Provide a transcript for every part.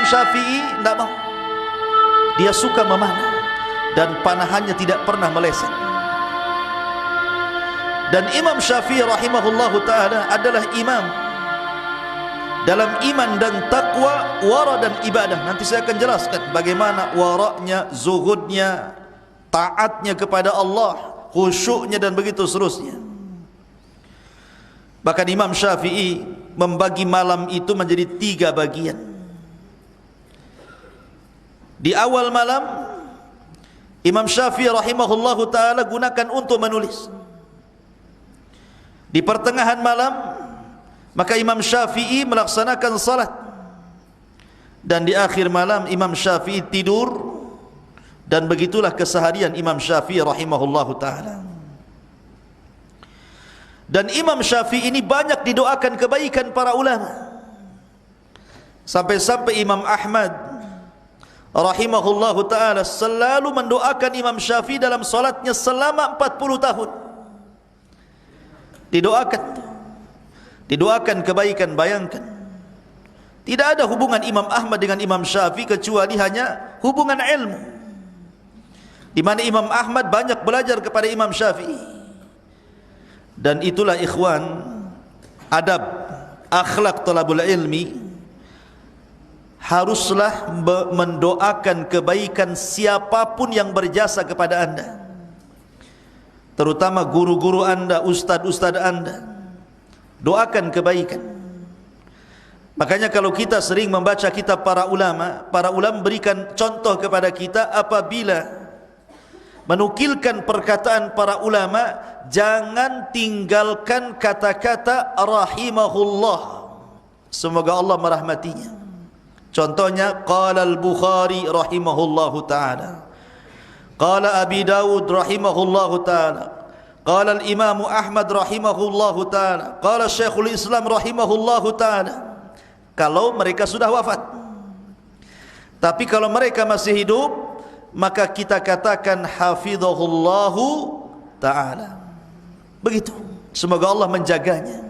Syafi'i tidak mau. Dia suka memanah dan panahannya tidak pernah meleset. Dan Imam Syafi'i rahimahullahu ta'ala adalah imam dalam iman dan taqwa, wara dan ibadah. Nanti saya akan jelaskan bagaimana waraknya, zuhudnya, taatnya kepada Allah, khusyuknya dan begitu seterusnya. Bahkan Imam Syafi'i membagi malam itu menjadi 3 bagian. Di awal malam Imam Syafi'i rahimahullahu ta'ala gunakan untuk menulis. Di pertengahan malam maka Imam Syafi'i melaksanakan salat. Dan di akhir malam Imam Syafi'i tidur. Dan begitulah keseharian Imam Syafi'i rahimahullahu ta'ala. Dan Imam Syafi'i ini banyak didoakan kebaikan para ulama. Sampai-sampai Imam Ahmad rahimahullahu ta'ala selalu mendoakan Imam Syafi'i dalam salatnya selama 40 tahun. Didoakan kebaikan. Bayangkan, tidak ada hubungan Imam Ahmad dengan Imam Syafi'i kecuali hanya hubungan ilmu, di mana Imam Ahmad banyak belajar kepada Imam Syafi'i. Dan itulah ikhwan, adab, akhlak talabul ilmi, haruslah mendoakan kebaikan siapapun yang berjasa kepada anda, terutama guru-guru anda, ustad-ustad anda. Doakan kebaikan. Makanya kalau kita sering membaca kitab para ulama berikan contoh kepada kita apabila menukilkan perkataan para ulama, jangan tinggalkan kata-kata rahimahullah, semoga Allah merahmatinya. Contohnya qala al-Bukhari rahimahullahu ta'ala, qala Abi Dawud rahimahullahu ta'ala, qala al-Imam Ahmad rahimahullahu ta'ala, qala Syekhul Islam rahimahullahu ta'ala. Kalau mereka sudah wafat. Tapi kalau mereka masih hidup, maka kita katakan hafizahullahu ta'ala. Begitu, semoga Allah menjaganya.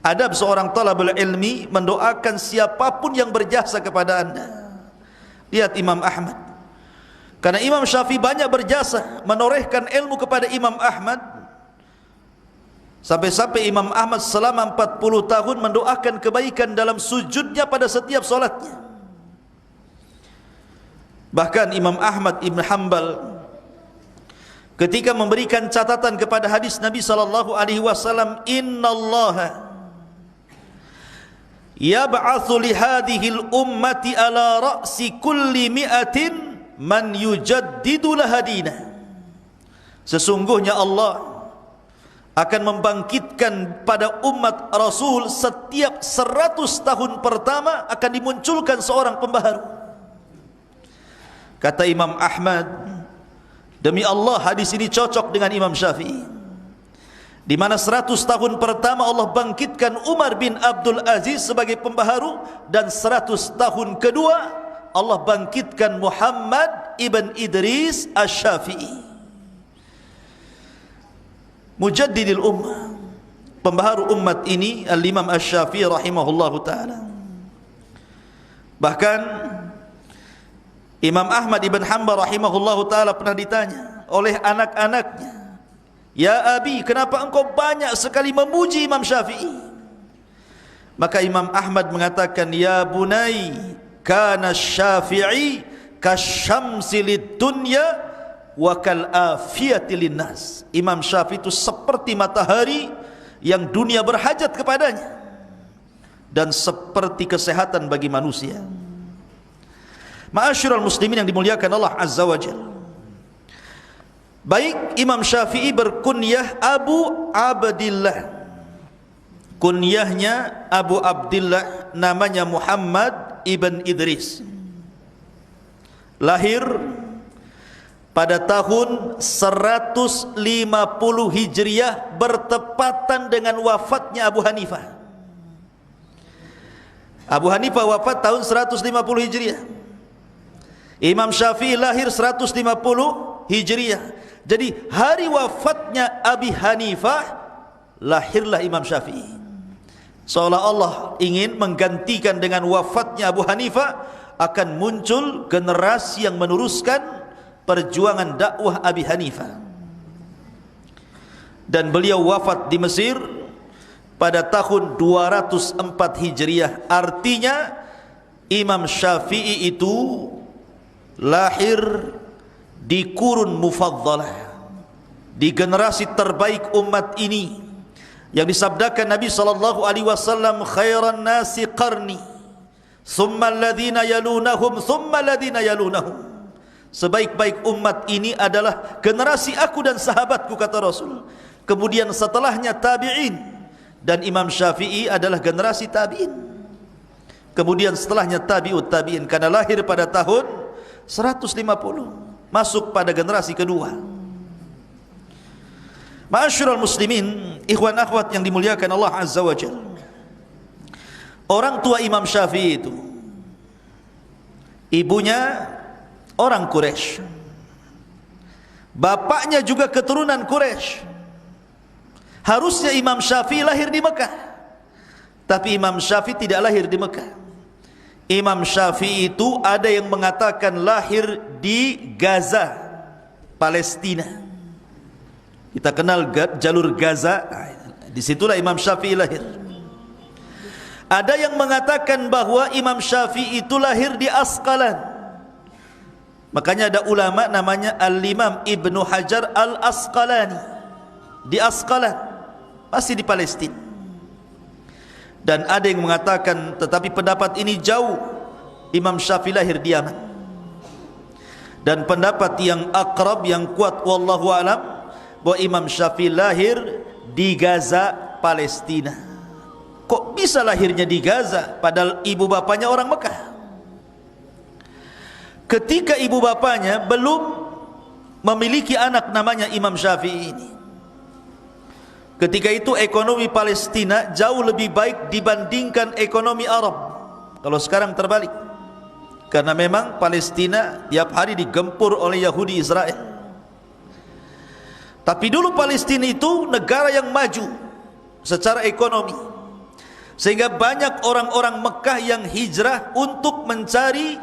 Adab seorang talabul ilmi mendoakan siapapun yang berjasa kepada anda. Lihat Imam Ahmad, karena Imam Syafi'i banyak berjasa menorehkan ilmu kepada Imam Ahmad. Sampai-sampai Imam Ahmad selama 40 tahun mendoakan kebaikan dalam sujudnya pada setiap solatnya. Bahkan Imam Ahmad Ibn Hanbal ketika memberikan catatan kepada hadis Nabi SAW, innallaha yab'atsu li hadhil ummati ala ra'si kulli mi'atin man yujaddidu laha dinah. Sesungguhnya Allah akan membangkitkan pada umat Rasul setiap 100 tahun pertama akan dimunculkan seorang pembaharu. Kata Imam Ahmad, demi Allah hadis ini cocok dengan Imam Syafi'i, di mana 100 tahun pertama Allah bangkitkan Umar bin Abdul Aziz sebagai pembaharu, dan 100 tahun kedua Allah bangkitkan Muhammad ibn Idris Asy-Syafi'i, mujaddidil ummah, pembaharu umat ini, al-Imam Asy-Syafi'i rahimahullahu ta'ala. Bahkan Imam Ahmad ibn Hanbal rahimahullahu ta'ala pernah ditanya oleh anak-anaknya, ya Abi, kenapa engkau banyak sekali memuji Imam Syafi'i? Maka Imam Ahmad mengatakan, ya bunai, kana Syafi'i kasyamsi lid-dunya wa kal afiyati linnas. Imam Syafi'i itu seperti matahari yang dunia berhajat kepadanya, dan seperti kesehatan bagi manusia. Ma'asyiral muslimin yang dimuliakan Allah Azza wa Jalla. Baik, Imam Syafi'i berkunyah Abu Abdillah. Kunyahnya Abu Abdillah, namanya Muhammad ibn Idris. Lahir pada tahun 150 Hijriah, bertepatan dengan wafatnya Abu Hanifah. Abu Hanifah wafat tahun 150 Hijriah. Imam Syafi'i lahir 150 Hijriah. Jadi hari wafatnya Abi Hanifah, lahirlah Imam Syafi'i. seolah Allah ingin menggantikan dengan wafatnya Abu Hanifah, akan muncul generasi yang meneruskan perjuangan dakwah Abi Hanifah. Dan beliau wafat di Mesir pada tahun 204 Hijriah. Artinya Imam Syafi'i itu lahir di kurun mufaddalah, di generasi terbaik umat ini, yang disabdakan Nabi SAW, khairan nasi qarni, thumma alladhina yalunahum, thumma alladhina yalunahum. Sebaik-baik umat ini adalah generasi aku dan sahabatku, kata Rasul. Kemudian setelahnya tabi'in, dan Imam Syafi'i adalah generasi tabi'in. Kemudian setelahnya tabi'ut tabi'in, karena lahir pada tahun 150, masuk pada generasi kedua. Ma'asyiral muslimin, ikhwan akhwat yang dimuliakan Allah Azza wa Jalla, orang tua Imam Syafi'i itu, ibunya orang Quraisy, bapaknya juga keturunan Quraisy. Harusnya Imam Syafi'i lahir di Mekah, tapi Imam Syafi'i tidak lahir di Mekah. Imam Syafi'i itu ada yang mengatakan lahir di Gaza, Palestina. Kita kenal jalur Gaza, disitulah Imam Syafi'i lahir. Ada yang mengatakan bahwa Imam Syafi'i itu lahir di Asqalan. Makanya ada ulama namanya Al-Imam Ibnu Hajar Al-Asqalani, di Asqalan, masih di Palestina. Dan ada yang mengatakan, tetapi pendapat ini jauh, Imam Syafi'i lahir di Yaman. Dan pendapat yang akrab, yang kuat, wallahu alam, bahwa Imam Syafi'i lahir di Gaza, Palestina. Kok bisa lahirnya di Gaza padahal ibu bapaknya orang Mekah? Ketika ibu bapaknya belum memiliki anak namanya Imam Syafi'i ini, ketika itu ekonomi Palestina jauh lebih baik dibandingkan ekonomi Arab. Kalau sekarang terbalik, karena memang Palestina tiap hari digempur oleh Yahudi Israel. Tapi dulu Palestina itu negara yang maju secara ekonomi, sehingga banyak orang-orang Mekah yang hijrah untuk mencari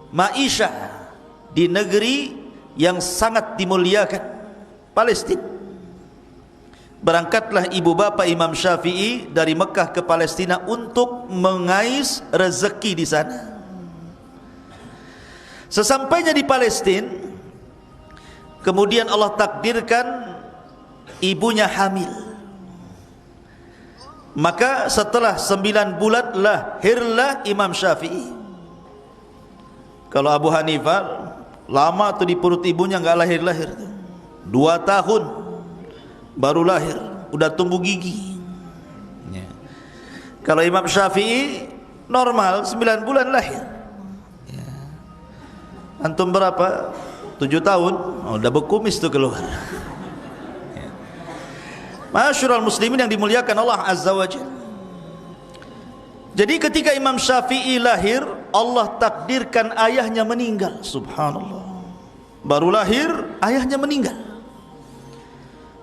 maisha di negeri yang sangat dimuliakan, Palestina. Berangkatlah ibu bapa Imam Syafi'i dari Mekah ke Palestina untuk mengais rezeki di sana. Sesampainya di Palestina, kemudian Allah takdirkan ibunya hamil. Maka setelah 9 bulan lahirlah Imam Syafi'i. Kalau Abu Hanifah lama tuh di perut ibunya nggak lahir-lahir, 2 tahun baru lahir, udah tumbuh gigi. Kalau Imam Syafi'i normal 9 bulan lahir. Antum berapa? 7 tahun, udah berkumis tuh keluar. Ma'asyiral muslimin yang dimuliakan Allah Azza wa Jalla. Jadi ketika Imam Syafi'i lahir, Allah takdirkan ayahnya meninggal. Subhanallah. Baru lahir, ayahnya meninggal.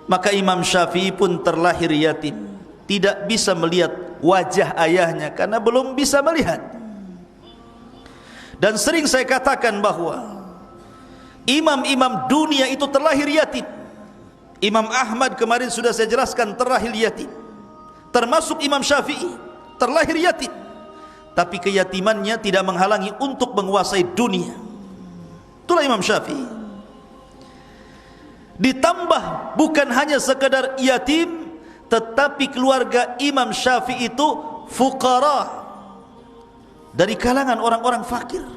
Maka Imam Syafi'i pun terlahir yatim, tidak bisa melihat wajah ayahnya karena belum bisa melihat. Dan sering saya katakan bahwa imam-imam dunia itu terlahir yatim. Imam Ahmad kemarin sudah saya jelaskan terlahir yatim, termasuk Imam Syafi'i terlahir yatim, tapi keyatimannya tidak menghalangi untuk menguasai dunia. Itulah Imam Syafi'i. Ditambah bukan hanya sekadar yatim, tetapi keluarga Imam Syafi'i itu fuqara, dari kalangan orang-orang fakir.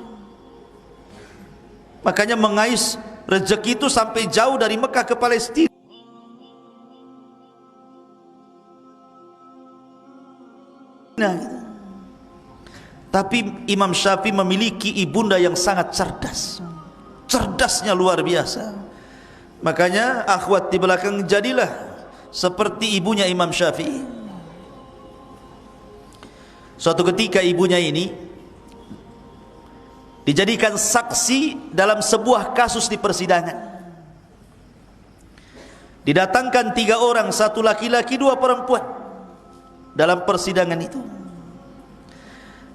Makanya mengais rezeki itu sampai jauh dari Mekah ke Palestina. Tapi Imam Syafi'i memiliki ibunda yang sangat cerdas, cerdasnya luar biasa. Makanya akhwat di belakang, jadilah seperti ibunya Imam Syafi'i. Suatu ketika ibunya ini dijadikan saksi dalam sebuah kasus di persidangan. Didatangkan 3 orang, 1 laki-laki 2 perempuan. dalam persidangan itu.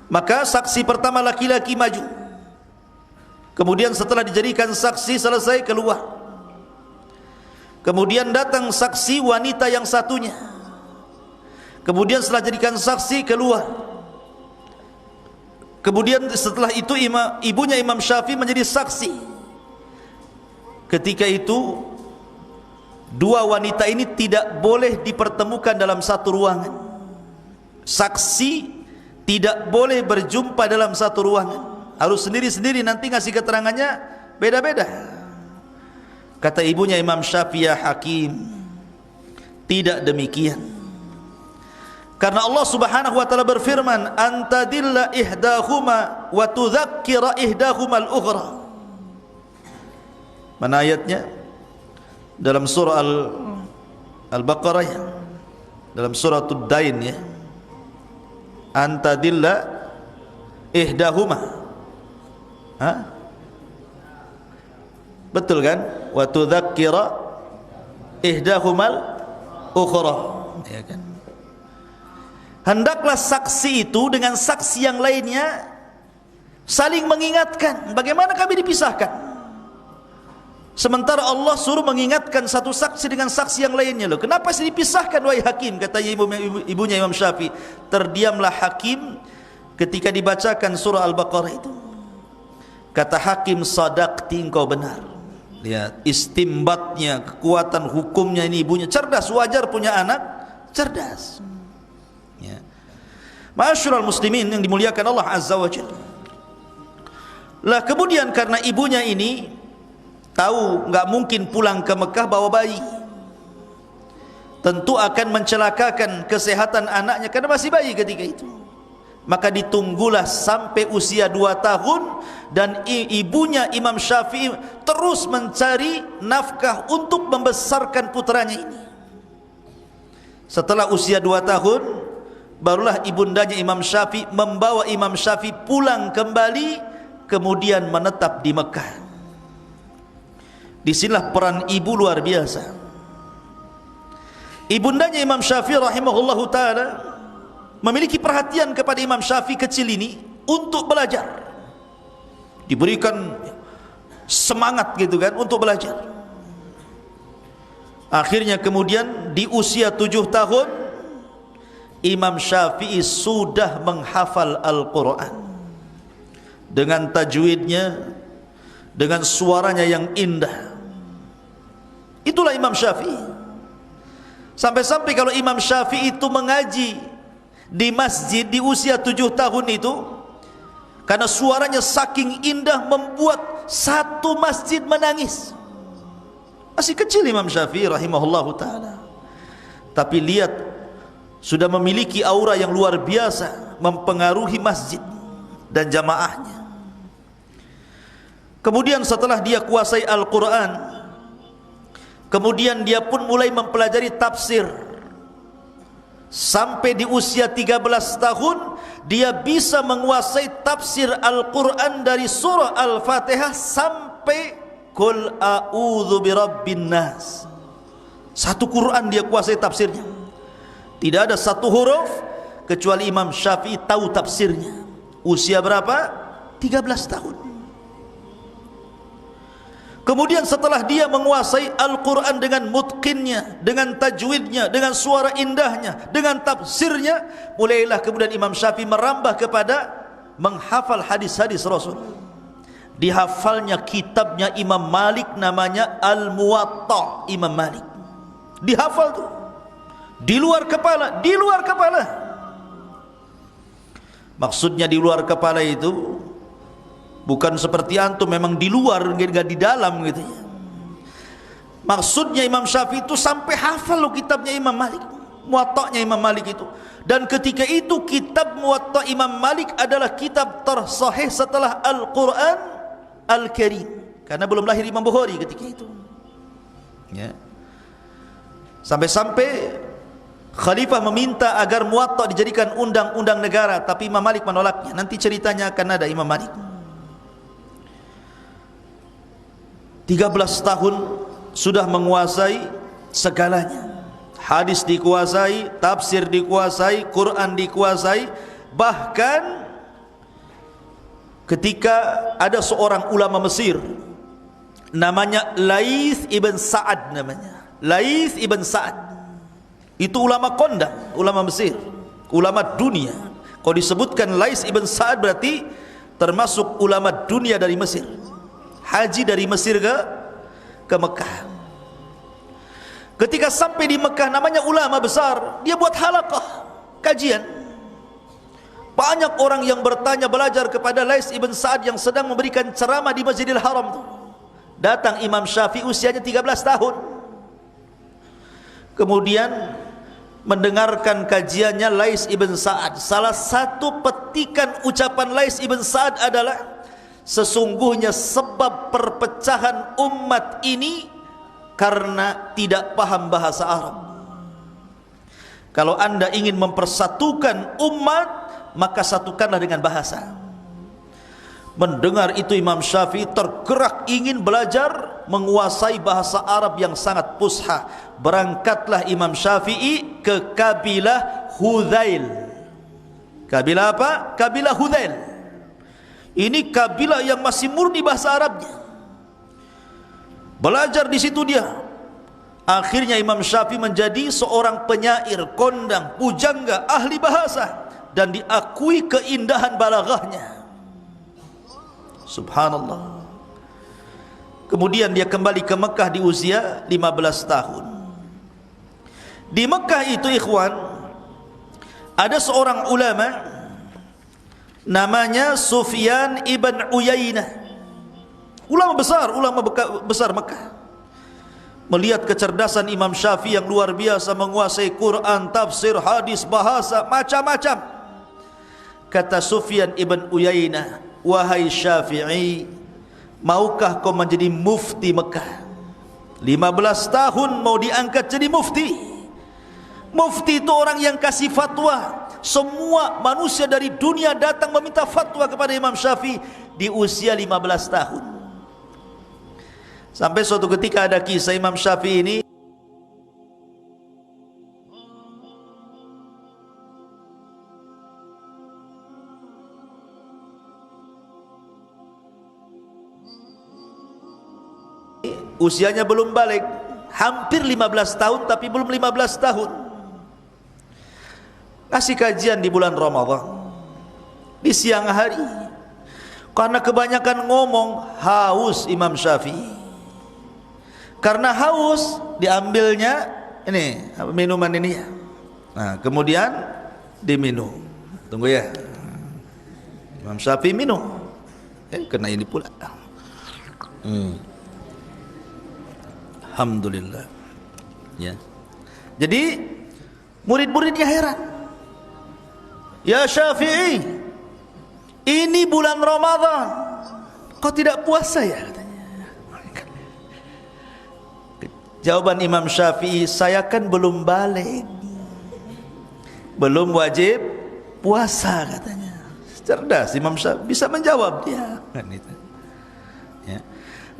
Maka saksi pertama laki-laki maju, kemudian setelah dijadikan saksi selesai keluar, kemudian datang saksi wanita yang satunya, kemudian setelah jadikan saksi keluar, kemudian setelah itu ibunya Imam Syafi'i menjadi saksi. Ketika itu dua wanita ini tidak boleh dipertemukan dalam satu ruangan. Saksi tidak boleh berjumpa dalam satu ruangan, harus sendiri-sendiri, nanti ngasih keterangannya beda-beda. Kata ibunya Imam Syafi'i, ya Hakim, tidak demikian. Karena Allah Subhanahu wa taala berfirman, antadilla ihdahuma wa tudzakkira ihdahuma al-ukhra. Mana ayatnya? Dalam surah Al-Baqarah ya. Dalam surah Ad-Dain ya. Antadilla ihdahuma. Ha? Betul kan? Wa tudzakkira ihdahumal ukhra. Ya kan? Hendaklah saksi itu dengan saksi yang lainnya saling mengingatkan. Bagaimana kami dipisahkan? Sementara Allah suruh mengingatkan satu saksi dengan saksi yang lainnya. Loh, kenapa sih dipisahkan wahai Hakim? Kata ibunya Imam Syafi'i. Terdiamlah Hakim ketika dibacakan surah Al-Baqarah itu. Kata Hakim, sadaqti, engkau benar. Lihat istimbatnya, kekuatan hukumnya ini ibunya cerdas, wajar punya anak cerdas. Ya. Ma'asyiral muslimin yang dimuliakan Allah Azza wa Jalla. Lah kemudian karena ibunya ini tahu nggak mungkin pulang ke Mekah bawa bayi, tentu akan mencelakakan kesehatan anaknya karena masih bayi ketika itu. Maka ditunggulah sampai usia 2 tahun dan ibunya Imam Syafi'i terus mencari nafkah untuk membesarkan putranya ini. Setelah usia 2 tahun barulah ibundanya Imam Syafi'i membawa Imam Syafi'i pulang kembali, kemudian menetap di Mekah. Disinilah peran ibu luar biasa. Ibundanya Imam Syafi'i rahimahullahu ta'ala memiliki perhatian kepada Imam Syafi'i kecil ini untuk belajar, diberikan semangat gitu kan untuk belajar. Akhirnya kemudian di usia 7 tahun Imam Syafi'i sudah menghafal Al-Quran dengan tajwidnya, dengan suaranya yang indah. Itulah Imam Syafi'i. Sampai-sampai kalau Imam Syafi'i itu mengaji di masjid di usia 7 tahun itu, karena suaranya saking indah membuat satu masjid menangis. Masih kecil Imam Syafi'i rahimahullahu ta'ala, tapi lihat sudah memiliki aura yang luar biasa, mempengaruhi masjid dan jamaahnya. Kemudian setelah dia kuasai Al-Quran, kemudian dia pun mulai mempelajari tafsir. Sampai di usia 13 tahun dia bisa menguasai tafsir Al-Quran dari surah Al-Fatihah sampai Qul a'udzu birabbin nas. Satu Quran dia kuasai tafsirnya. Tidak ada satu huruf kecuali Imam Syafi'i tahu tafsirnya. Usia berapa? 13 tahun. Kemudian setelah dia menguasai Al-Quran dengan mutqinnya, dengan tajwidnya, dengan suara indahnya, dengan tafsirnya, mulailah kemudian Imam Syafi'i merambah kepada menghafal hadis-hadis Rasul. Dihafalnya kitabnya Imam Malik, namanya Al-Muwatta Imam Malik. Dihafal tuh, di luar kepala, di luar kepala. Maksudnya di luar kepala itu bukan seperti antum memang di luar, enggak di dalam gitu ya. Maksudnya Imam Syafi'i itu sampai hafal loh kitabnya Imam Malik, Muwatta'nya Imam Malik itu. Dan ketika itu kitab Muwatta' Imam Malik adalah kitab tersahih setelah Al-Quran Al-Karim, karena belum lahir Imam Bukhari ketika itu ya. Sampai-sampai Khalifah meminta agar Muwatta' dijadikan undang-undang negara, tapi Imam Malik menolaknya. Nanti ceritanya akan ada Imam Malik. 13 tahun sudah menguasai segalanya, hadis dikuasai, tafsir dikuasai, Quran dikuasai. Bahkan ketika ada seorang ulama Mesir namanya Laits ibn Sa'ad, namanya Laits ibn Sa'ad, itu ulama kondang, ulama Mesir, ulama dunia. Kalau disebutkan Laits ibn Sa'ad berarti termasuk ulama dunia dari Mesir. Haji dari Mesir ke Mekah. Ketika sampai di Mekah, namanya ulama besar, dia buat halaqah kajian. Banyak orang yang bertanya, belajar kepada Laits ibn Sa'ad yang sedang memberikan ceramah di Masjidil Haram itu. Datang Imam Syafi'i, usianya 13 tahun. Kemudian mendengarkan kajiannya Laits ibn Sa'ad. Salah satu petikan ucapan Laits ibn Sa'ad adalah, sesungguhnya sebab perpecahan umat ini karena tidak paham bahasa Arab. Kalau anda ingin mempersatukan umat, maka satukanlah dengan bahasa. Mendengar itu Imam Syafi'i tergerak ingin belajar menguasai bahasa Arab yang sangat fusha. Berangkatlah Imam Syafi'i ke kabilah Hudzail. Kabilah apa? Kabilah Hudzail. Ini kabilah yang masih murni bahasa Arabnya. Belajar di situ dia. Akhirnya Imam Syafi'i menjadi seorang penyair, kondang, pujangga, ahli bahasa, dan diakui keindahan balaghahnya. Subhanallah. Kemudian dia kembali ke Mekah di usia 15 tahun. Di Mekah itu ikhwan, ada seorang ulama namanya Sufyan ibn Uyainah, ulama besar Mekah. Melihat kecerdasan Imam Syafi'i yang luar biasa, menguasai Quran, tafsir, hadis, bahasa, macam-macam. Kata Sufyan ibn Uyainah, wahai Syafi'i, maukah kau menjadi mufti Mekah? 15 tahun mau diangkat jadi mufti. Mufti itu orang yang kasih fatwa. Semua manusia dari dunia datang meminta fatwa kepada Imam Syafi'i di usia 15 tahun. Sampai suatu ketika ada kisah Imam Syafi'i ini usianya belum balik, hampir 15 tahun tapi belum 15 tahun. Kasih kajian di bulan Ramadan di siang hari. Karena kebanyakan ngomong, haus Imam Syafi'i. Karena haus, diambilnya ini minuman ini ya. Nah, kemudian diminum. Tunggu ya. Imam Syafi'i minum. Kena ini pula. Alhamdulillah. Ya. Jadi murid-muridnya heran. Ya Syafi'i, ini bulan Ramadan, kau tidak puasa ya? Katanya. Jawaban Imam Syafi'i, saya kan belum balik, belum wajib puasa katanya. Cerdas Imam Syafi'i, bisa menjawab dia. Ya.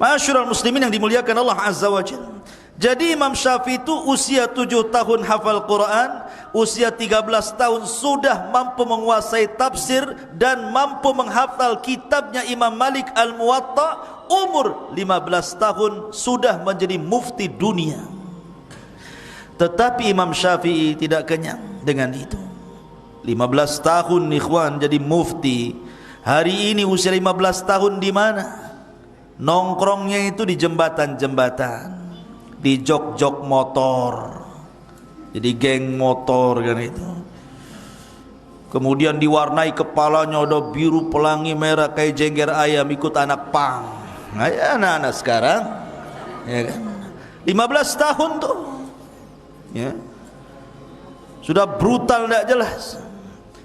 Ma'asyiral muslimin yang dimuliakan Allah Azza wa Jalla. Jadi Imam Syafi'i itu usia 7 tahun hafal Quran, usia 13 tahun sudah mampu menguasai tafsir dan mampu menghafal kitabnya Imam Malik Al-Muwatta. Umur 15 tahun sudah menjadi mufti dunia. Tetapi Imam Syafi'i tidak kenyang dengan itu. 15 tahun ikhwan jadi mufti. Hari ini usia 15 tahun di mana? Nongkrongnya itu di jembatan-jembatan, di jok-jok motor, jadi geng motor kan itu. Kemudian diwarnai kepalanya ada biru pelangi merah kayak jengger ayam, ikut anak pang. Nah, ya anak-anak sekarang ya kan 15 tahun tuh ya sudah brutal tidak jelas.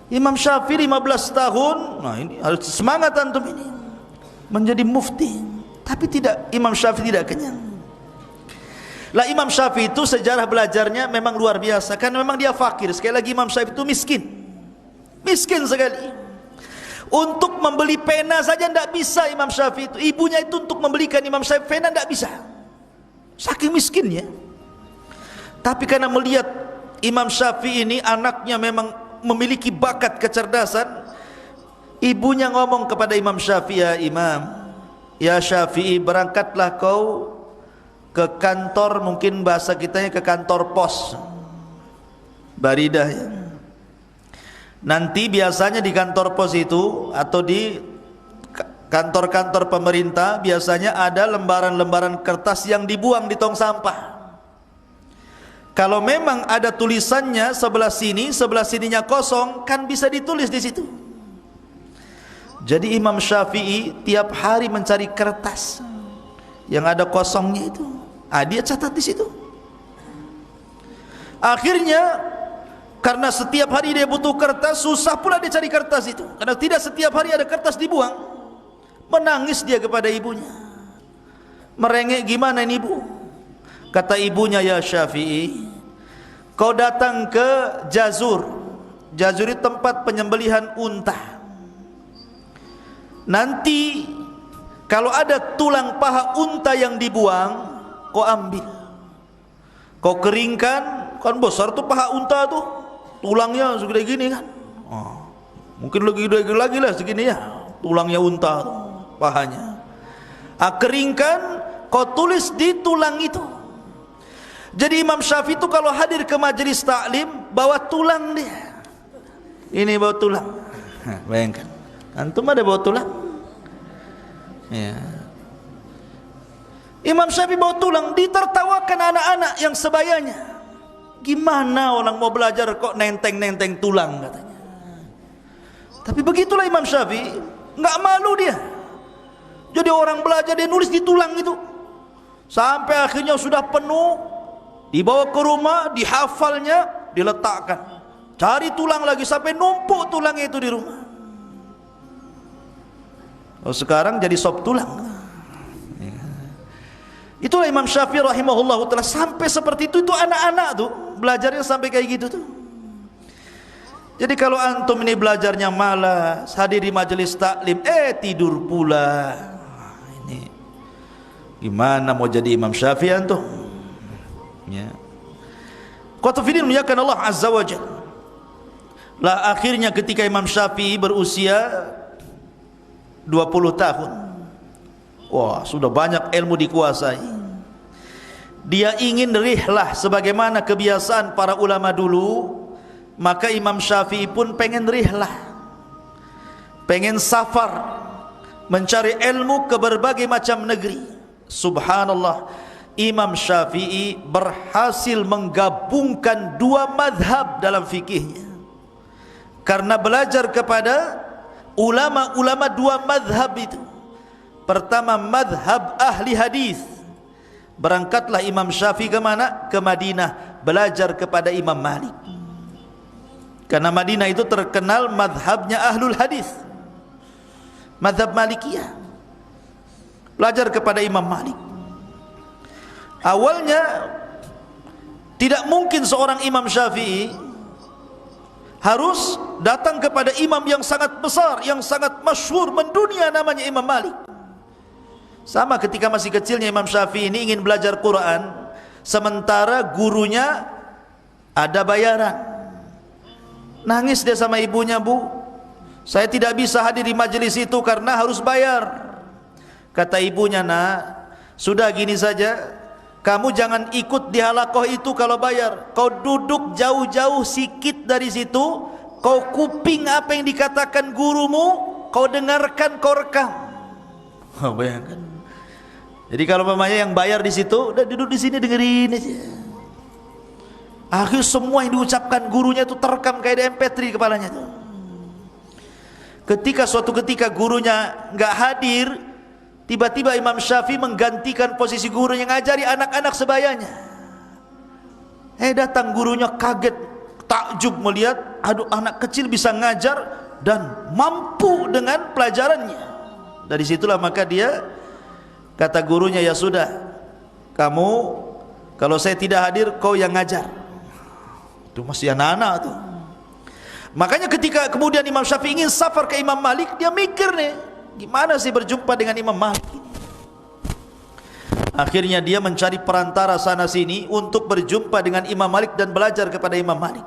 Imam Syafi'i 15 tahun, nah ini harus semangat antum ini menjadi mufti. Tapi tidak, Imam Syafi'i tidak kenyang. Lah Imam Syafi'i itu sejarah belajarnya memang luar biasa. Karena memang dia fakir. Sekali lagi Imam Syafi'i itu miskin. Miskin sekali. Untuk membeli pena saja tidak bisa Imam Syafi'i itu. Ibunya itu untuk membelikan Imam Syafi'i pena tidak bisa. Saking miskinnya. Tapi karena melihat Imam Syafi'i ini anaknya memang memiliki bakat kecerdasan, ibunya ngomong kepada Imam Syafi'i, "Ya Imam, ya Syafi'i, berangkatlah kau ke kantor," mungkin bahasa kitanya ke kantor pos, baridah ya. Nanti biasanya di kantor pos itu atau di kantor-kantor pemerintah biasanya ada lembaran-lembaran kertas yang dibuang di tong sampah. Kalau memang ada tulisannya sebelah sini, sebelah sininya kosong, kan bisa ditulis di situ. Jadi Imam Syafi'i tiap hari mencari kertas yang ada kosongnya itu. Dia catat di situ. Akhirnya karena setiap hari dia butuh kertas, susah pula dia cari kertas itu. Karena tidak setiap hari ada kertas dibuang. Menangis dia kepada ibunya. Merengek, "Gimana ini, Bu?" Kata ibunya, "Ya Syafi'i, kau datang ke Jazur. Jazur itu tempat penyembelihan unta. Nanti kalau ada tulang paha unta yang dibuang, kau ambil. Kau keringkan, kan besar tuh paha unta tuh. Tulangnya segede gini kan. Mungkin lagi lah segini ya. Tulangnya unta tuh, pahanya. Keringkan, kau tulis di tulang itu." Jadi Imam Syafi'i itu kalau hadir ke majelis taklim bawa tulang dia. Ini bawa tulang. Bayangkan, antum ada bawa tulang? Ya. Imam Syafi'i bawa tulang, ditertawakan anak-anak yang sebayanya. Gimana orang mau belajar kok nenteng-nenteng tulang, katanya. Tapi begitulah Imam Syafi'i, nggak malu dia. Jadi orang belajar dia nulis di tulang itu. Sampai akhirnya sudah penuh, dibawa ke rumah, dihafalnya, diletakkan. Cari tulang lagi sampai numpuk tulang itu di rumah. Sekarang jadi sop tulang. Itulah Imam Syafi'i rahimahullah ta'ala. Sampai seperti itu anak-anak tuh belajarnya sampai kayak gitu tuh. Jadi kalau antum ini belajarnya malas, hadir di majelis taklim, tidur pula. Ini gimana mau jadi Imam Syafi'i antum? Ya. Qatafidin muliakan Allah Azza wa Jalla. Lah akhirnya ketika Imam Syafi'i berusia 20 tahun, wah, sudah banyak ilmu dikuasai. Dia ingin rihlah sebagaimana kebiasaan para ulama dulu. Maka Imam Syafi'i pun pengen rihlah, pengen safar, mencari ilmu ke berbagai macam negeri. Subhanallah, Imam Syafi'i berhasil menggabungkan dua madhab dalam fikihnya. Karena belajar kepada ulama-ulama dua madhab itu. Pertama madhab ahli hadis. Berangkatlah Imam Syafi'i ke mana? Ke Madinah, belajar kepada Imam Malik. Karena Madinah itu terkenal madhabnya ahlul hadis, madhab Malikiyah. Belajar kepada Imam Malik. Awalnya tidak mungkin seorang Imam Syafi'i harus datang kepada imam yang sangat besar, yang sangat masyhur mendunia, namanya Imam Malik. Sama ketika masih kecilnya Imam Syafi'i ini ingin belajar Quran, sementara gurunya ada bayaran. Nangis dia sama ibunya, "Bu, saya tidak bisa hadir di majelis itu karena harus bayar." Kata ibunya, "Nak, sudah gini saja, kamu jangan ikut di halaqah itu kalau bayar. Kau duduk jauh-jauh sikit dari situ, kau kuping apa yang dikatakan gurumu, kau dengarkan, kau rekam." Bayangkan. Jadi kalau mamanya yang bayar di situ, udah duduk di sini dengerin aja. Akhir semua yang diucapkan gurunya itu terekam kayak di MP3 kepalanya tuh. Suatu ketika gurunya nggak hadir, tiba-tiba Imam Syafi'i menggantikan posisi gurunya, ngajari anak-anak sebayanya. Datang gurunya kaget, takjub melihat, aduh, anak kecil bisa ngajar dan mampu dengan pelajarannya. Dari situlah maka dia kata gurunya, "Ya sudah, kamu kalau saya tidak hadir, kau yang ngajar." Itu masih anak-anak tuh. Makanya ketika kemudian Imam Syafi'i ingin safar ke Imam Malik, dia mikir nih, gimana sih berjumpa dengan Imam Malik ini? Akhirnya dia mencari perantara sana sini untuk berjumpa dengan Imam Malik dan belajar kepada Imam Malik.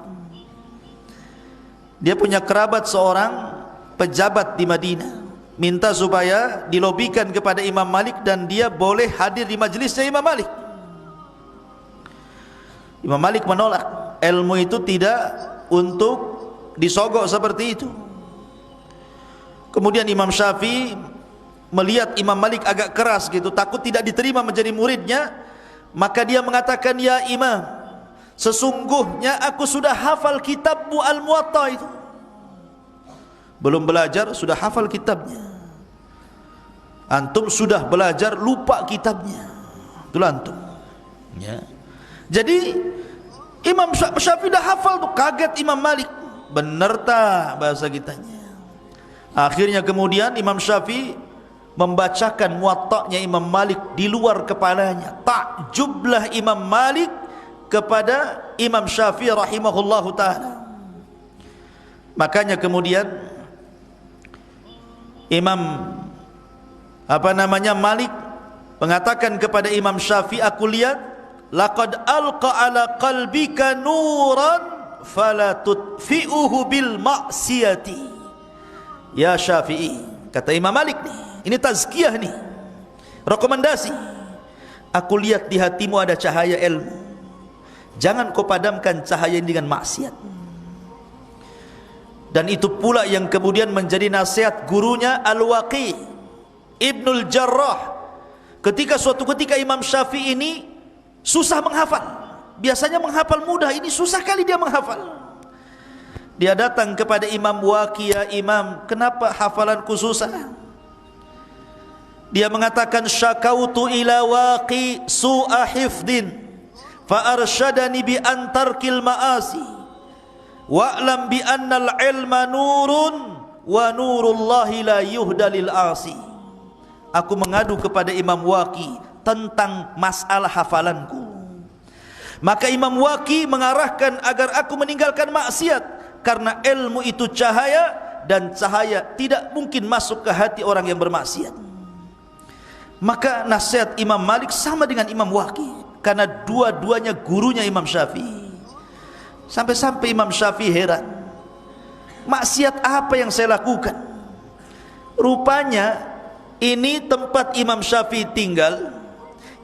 Dia punya kerabat seorang pejabat di Madinah, minta supaya dilobikan kepada Imam Malik dan dia boleh hadir di majelisnya Imam Malik. Imam Malik menolak, ilmu itu tidak untuk disogok seperti itu. Kemudian Imam Syafi'i melihat Imam Malik agak keras gitu, takut tidak diterima menjadi muridnya, maka dia mengatakan, "Ya Imam, sesungguhnya aku sudah hafal kitabmu Al-Muwatta itu." Belum belajar sudah hafal kitabnya. Antum sudah belajar lupa kitabnya. Itulah antum. Ya. Jadi Imam Syafi'i dah hafal tuh, kaget Imam Malik. Bener tak bahasa kitanya? Akhirnya kemudian Imam Syafi'i membacakan Muwatta'nya Imam Malik di luar kepalanya. Takjublah Imam Malik kepada Imam Syafi'i rahimahullahu ta'ala. Makanya kemudian Imam Malik mengatakan kepada Imam Syafi'i, "Aku lihat laqad alqa ala qalbika nuran fala tutfi'uhu bil ma'siyati." Ya Syafi'i, kata Imam Malik nih, ini tazkiyah nih, rekomendasi. Aku lihat di hatimu ada cahaya ilmu. Jangan kau padamkan cahaya ini dengan maksiat. Dan itu pula yang kemudian menjadi nasihat gurunya Al-Waqi' Ibnul Jarrah. Ketika suatu ketika Imam Syafi'i ini susah menghafal. Biasanya menghafal mudah, ini susah kali dia menghafal. Dia datang kepada Imam Waqi', "Ya Imam, kenapa hafalanku susah?" Dia mengatakan, "Syakautu ila Waqi' su'a hifdin fa arsyadani bi antarkil ma'asi wa'lam bi annal ilma nurun wa nurullahi la yuhda lil 'asi." Aku mengadu kepada Imam Waqi' tentang masalah hafalanku. Maka Imam Waqi' mengarahkan agar aku meninggalkan maksiat, karena ilmu itu cahaya, dan cahaya tidak mungkin masuk ke hati orang yang bermaksiat. Maka nasihat Imam Malik sama dengan Imam Waqi', karena dua-duanya gurunya Imam Syafi'i. Sampai-sampai Imam Syafi'i heran, maksiat apa yang saya lakukan? Rupanya ini tempat Imam Syafi'i tinggal,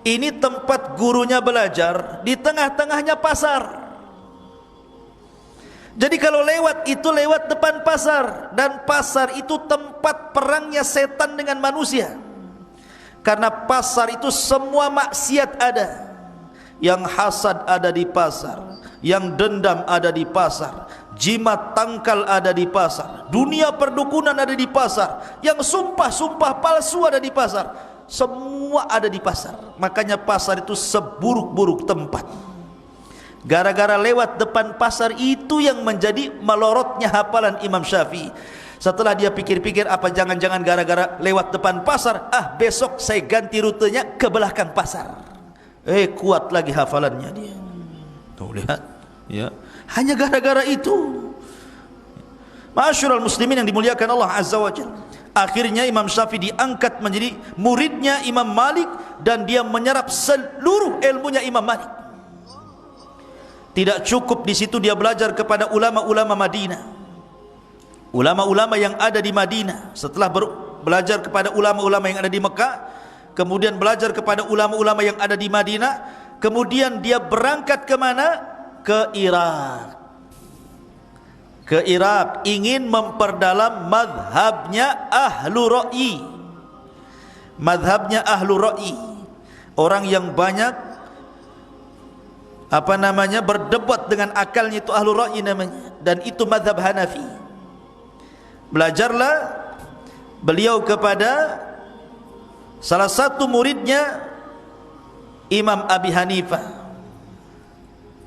ini tempat gurunya belajar, di tengah-tengahnya pasar. Jadi kalau lewat itu lewat depan pasar, dan pasar itu tempat perangnya setan dengan manusia. Karena pasar itu semua maksiat ada. Yang hasad ada di pasar, yang dendam ada di pasar, jimat tangkal ada di pasar, dunia perdukunan ada di pasar, yang sumpah-sumpah palsu ada di pasar. Semua ada di pasar. Makanya pasar itu seburuk-buruk tempat. Gara-gara lewat depan pasar itu yang menjadi melorotnya hafalan Imam Syafi'i. Setelah dia pikir-pikir, apa jangan-jangan gara-gara lewat depan pasar, besok saya ganti rutenya ke belakang pasar. Kuat lagi hafalannya dia. Tuh lihat, ya. Hanya gara-gara itu. Ma'asyiral muslimin yang dimuliakan Allah Azza wa Jalla. Akhirnya Imam Syafi'i diangkat menjadi muridnya Imam Malik, dan dia menyerap seluruh ilmunya Imam Malik. Tidak cukup di situ dia belajar kepada ulama-ulama Madinah. Ulama-ulama yang ada di Madinah, setelah belajar kepada ulama-ulama yang ada di Mekah, kemudian belajar kepada ulama-ulama yang ada di Madinah, kemudian dia berangkat ke mana? Ke Irak. Ke Irak, ingin memperdalam madhabnya Ahlu Ra'i. Madhabnya Ahlu Ra'i, orang yang banyak berdebat dengan akalnya, itu Ahlu Ra'i namanya, dan itu madhab Hanafi. Belajarlah beliau kepada salah satu muridnya Imam Abi Hanifah,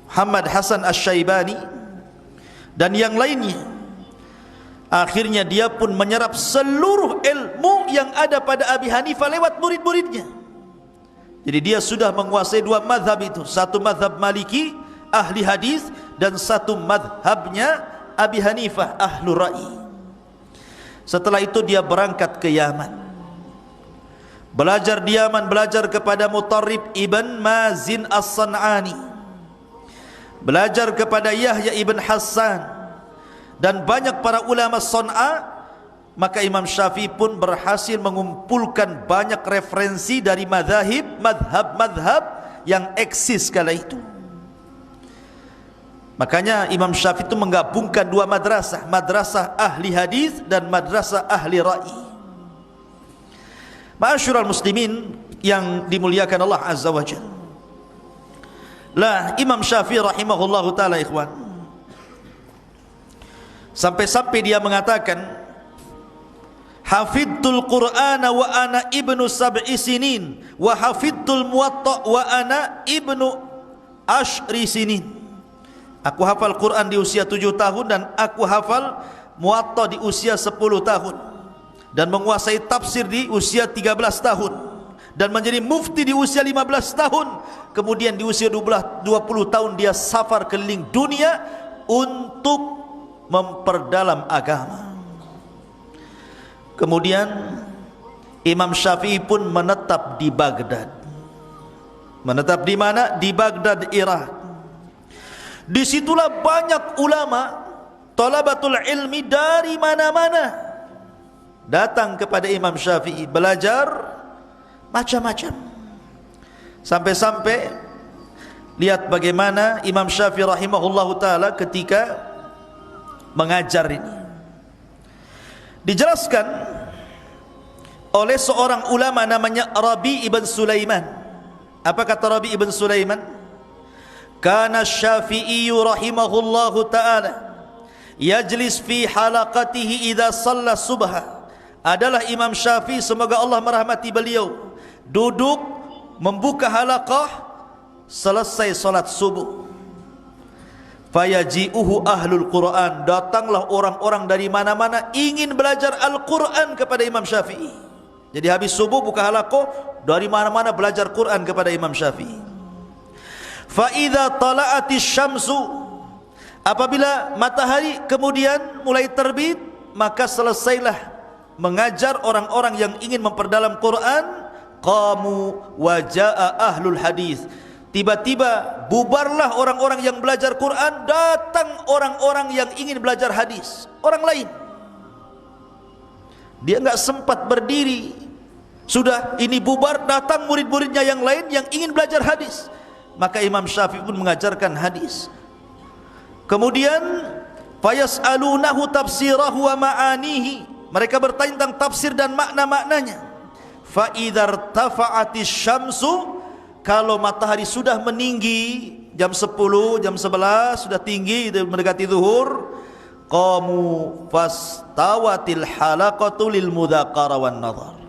Muhammad Hasan Asy-Syaibani, dan yang lainnya. Akhirnya dia pun menyerap seluruh ilmu yang ada pada Abi Hanifah lewat murid-muridnya. Jadi dia sudah menguasai dua mazhab itu, satu mazhab Maliki ahli hadis, dan satu mazhabnya Abi Hanifah Ahlu Ra'i. Setelah itu dia berangkat ke Yaman. Belajar di Yaman, belajar kepada Mutarrib ibn Mazin as-San'ani, belajar kepada Yahya ibn Hassan dan banyak para ulama Son'a. Maka Imam Syafi'i pun berhasil mengumpulkan banyak referensi dari madhab yang eksis kala itu. Makanya Imam Syafi'i itu menggabungkan dua madrasah, madrasah ahli hadis dan madrasah ahli ra'i. Ma'asyiral muslimin yang dimuliakan Allah Azza wa Jalla. Lah Imam Syafi'i rahimahullahu taala ikhwan, sampai-sampai dia mengatakan, hafidtul Qur'ana wa ana ibnu sab'i sinin wa hafidtul Muwatta wa ana ibnu ashri sinin. Aku hafal Quran di usia 7 tahun dan aku hafal Muwatta di usia 10 tahun dan menguasai tafsir di usia 13 tahun dan menjadi mufti di usia 15 tahun. Kemudian di usia 20 tahun dia safar keliling dunia untuk memperdalam agama. Kemudian Imam Syafi'i pun menetap di Baghdad. Menetap di mana? Di Baghdad, Irak. Disitulah banyak ulama, talabatul ilmi dari mana-mana datang kepada Imam Syafi'i belajar macam-macam. Sampai-sampai lihat bagaimana Imam Syafi'i rahimahullahu taala ketika mengajar ini. Dijelaskan oleh seorang ulama namanya Rabi ibn Sulaiman. Apa kata Rabi ibn Sulaiman? Kana Syafi'i rahimahullahu ta'ala yajlis fi halaqatihi idza shalla subha. Adalah Imam Syafi'i, semoga Allah merahmati beliau, duduk membuka halaqah selesai salat subuh. Fayaji'uhu ahlul Quran, datanglah orang-orang dari mana-mana ingin belajar Al-Quran kepada Imam Syafi'i. Jadi habis subuh buka halaqah, dari mana-mana belajar Quran kepada Imam Syafi'i. Fa idza tala'atis syamsu, apabila matahari kemudian mulai terbit, maka selesailah mengajar orang-orang yang ingin memperdalam Quran. Qamu wa jaa'a ahlul hadis, tiba-tiba bubarlah orang-orang yang belajar Quran, datang orang-orang yang ingin belajar hadis, orang lain. Dia enggak sempat berdiri, sudah ini bubar, datang murid-muridnya yang lain yang ingin belajar hadis. Maka Imam Syafi'i pun mengajarkan hadis. Kemudian fayas'alunahu tafsirahu wa ma'anihi, mereka bertanya tentang tafsir dan makna-maknanya. Fa idzar tafa'atis syamsu, kalau matahari sudah meninggi, jam 10, jam 11 sudah tinggi, mendekati zuhur, qamu fastawatil halaqatu lil mudzakarah wan nazar.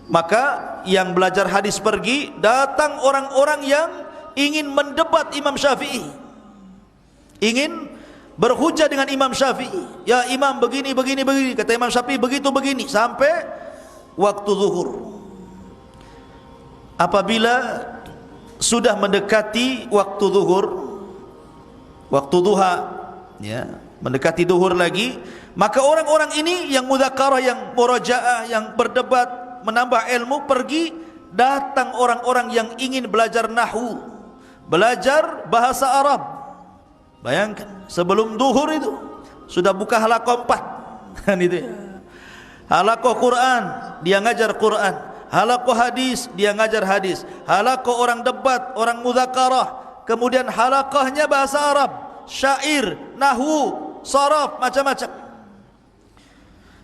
Maka yang belajar hadis pergi, datang orang-orang yang ingin mendebat Imam Syafi'i, ingin berhujah dengan Imam Syafi'i. Ya Imam, begini begini begini, kata Imam Syafi'i begitu begini, sampai waktu zuhur. Apabila sudah mendekati waktu zuhur, waktu duha, ya, mendekati zuhur lagi, maka orang-orang ini yang mudzakarah, yang murajaah, yang berdebat, menambah ilmu pergi, datang orang-orang yang ingin belajar nahwu, belajar bahasa Arab. Bayangkan, sebelum zuhur itu sudah buka halaqah 4 kan itu ya. Halaqah Quran, dia ngajar Quran. Halaqah hadis, dia ngajar hadis. Halaqah orang debat, orang mudzakarah. Kemudian halaqahnya bahasa Arab, syair, nahwu, saraf, macam-macam.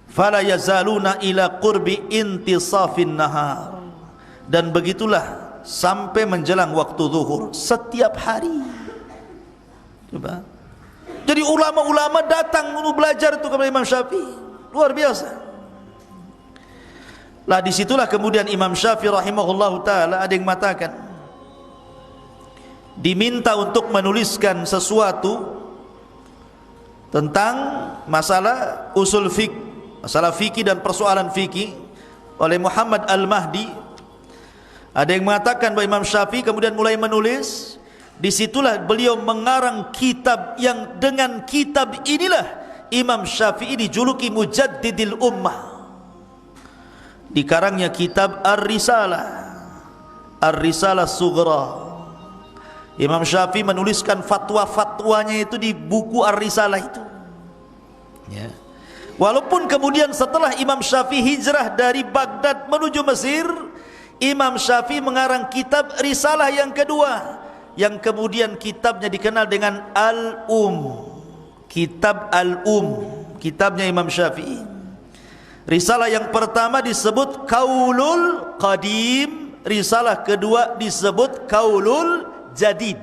Fala yazaluna ila qurbi intisafin nahar. Dan begitulah sampai menjelang waktu zuhur setiap hari. Coba. Jadi ulama-ulama datang untuk belajar itu kepada Imam Syafi'i. Luar biasa. Lah disitulah kemudian Imam Syafi'i rahimahullahu ta'ala ada yang mengatakan, diminta untuk menuliskan sesuatu tentang masalah usul fiqh, masalah fikih dan persoalan fikih oleh Muhammad Al-Mahdi. Ada yang mengatakan bahwa Imam Syafi'i kemudian mulai menulis. Disitulah beliau mengarang kitab yang dengan kitab inilah Imam Syafi'i dijuluki Mujaddidil Ummah. dikarangnya kitab Ar-Risalah, Ar-Risalah Sughra. Imam Syafi'i menuliskan fatwa-fatwanya itu di buku Ar-Risalah itu, ya. Walaupun kemudian setelah Imam Syafi'i hijrah dari Baghdad menuju Mesir, Imam Syafi'i mengarang kitab Risalah yang kedua, yang kemudian kitabnya dikenal dengan Kitab Al-Um, kitabnya Imam Syafi'i. Risalah yang pertama disebut Qaulul Qadim, risalah kedua disebut Qaulul Jadid.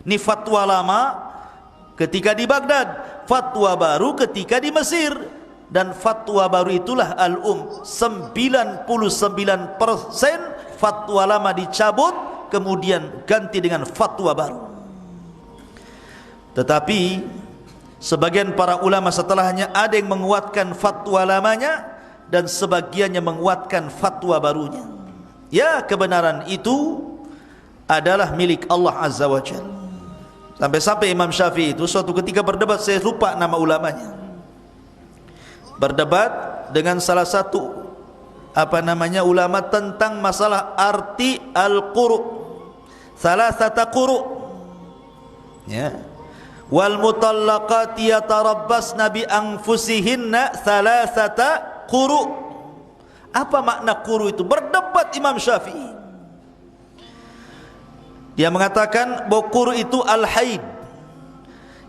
Ini fatwa lama ketika di Baghdad, fatwa baru ketika di Mesir, dan fatwa baru itulah Al-Um. 99% fatwa lama dicabut, kemudian ganti dengan fatwa baru. Tetapi sebagian para ulama setelahnya ada yang menguatkan fatwa lamanya dan sebagiannya menguatkan fatwa barunya. Ya, kebenaran itu adalah milik Allah Azza wa Jalla. Sampai-sampai Imam Syafi'i itu suatu ketika berdebat, saya lupa nama ulamanya, berdebat dengan salah satu ulama tentang masalah arti al-quru', salasata quru', ya. Wal mutallaqati yatarabbasna bi anfusihinna salasata quru'. Apa makna quru' itu? Berdebat Imam Syafi'i. Dia mengatakan bahwa quru' itu al-haid.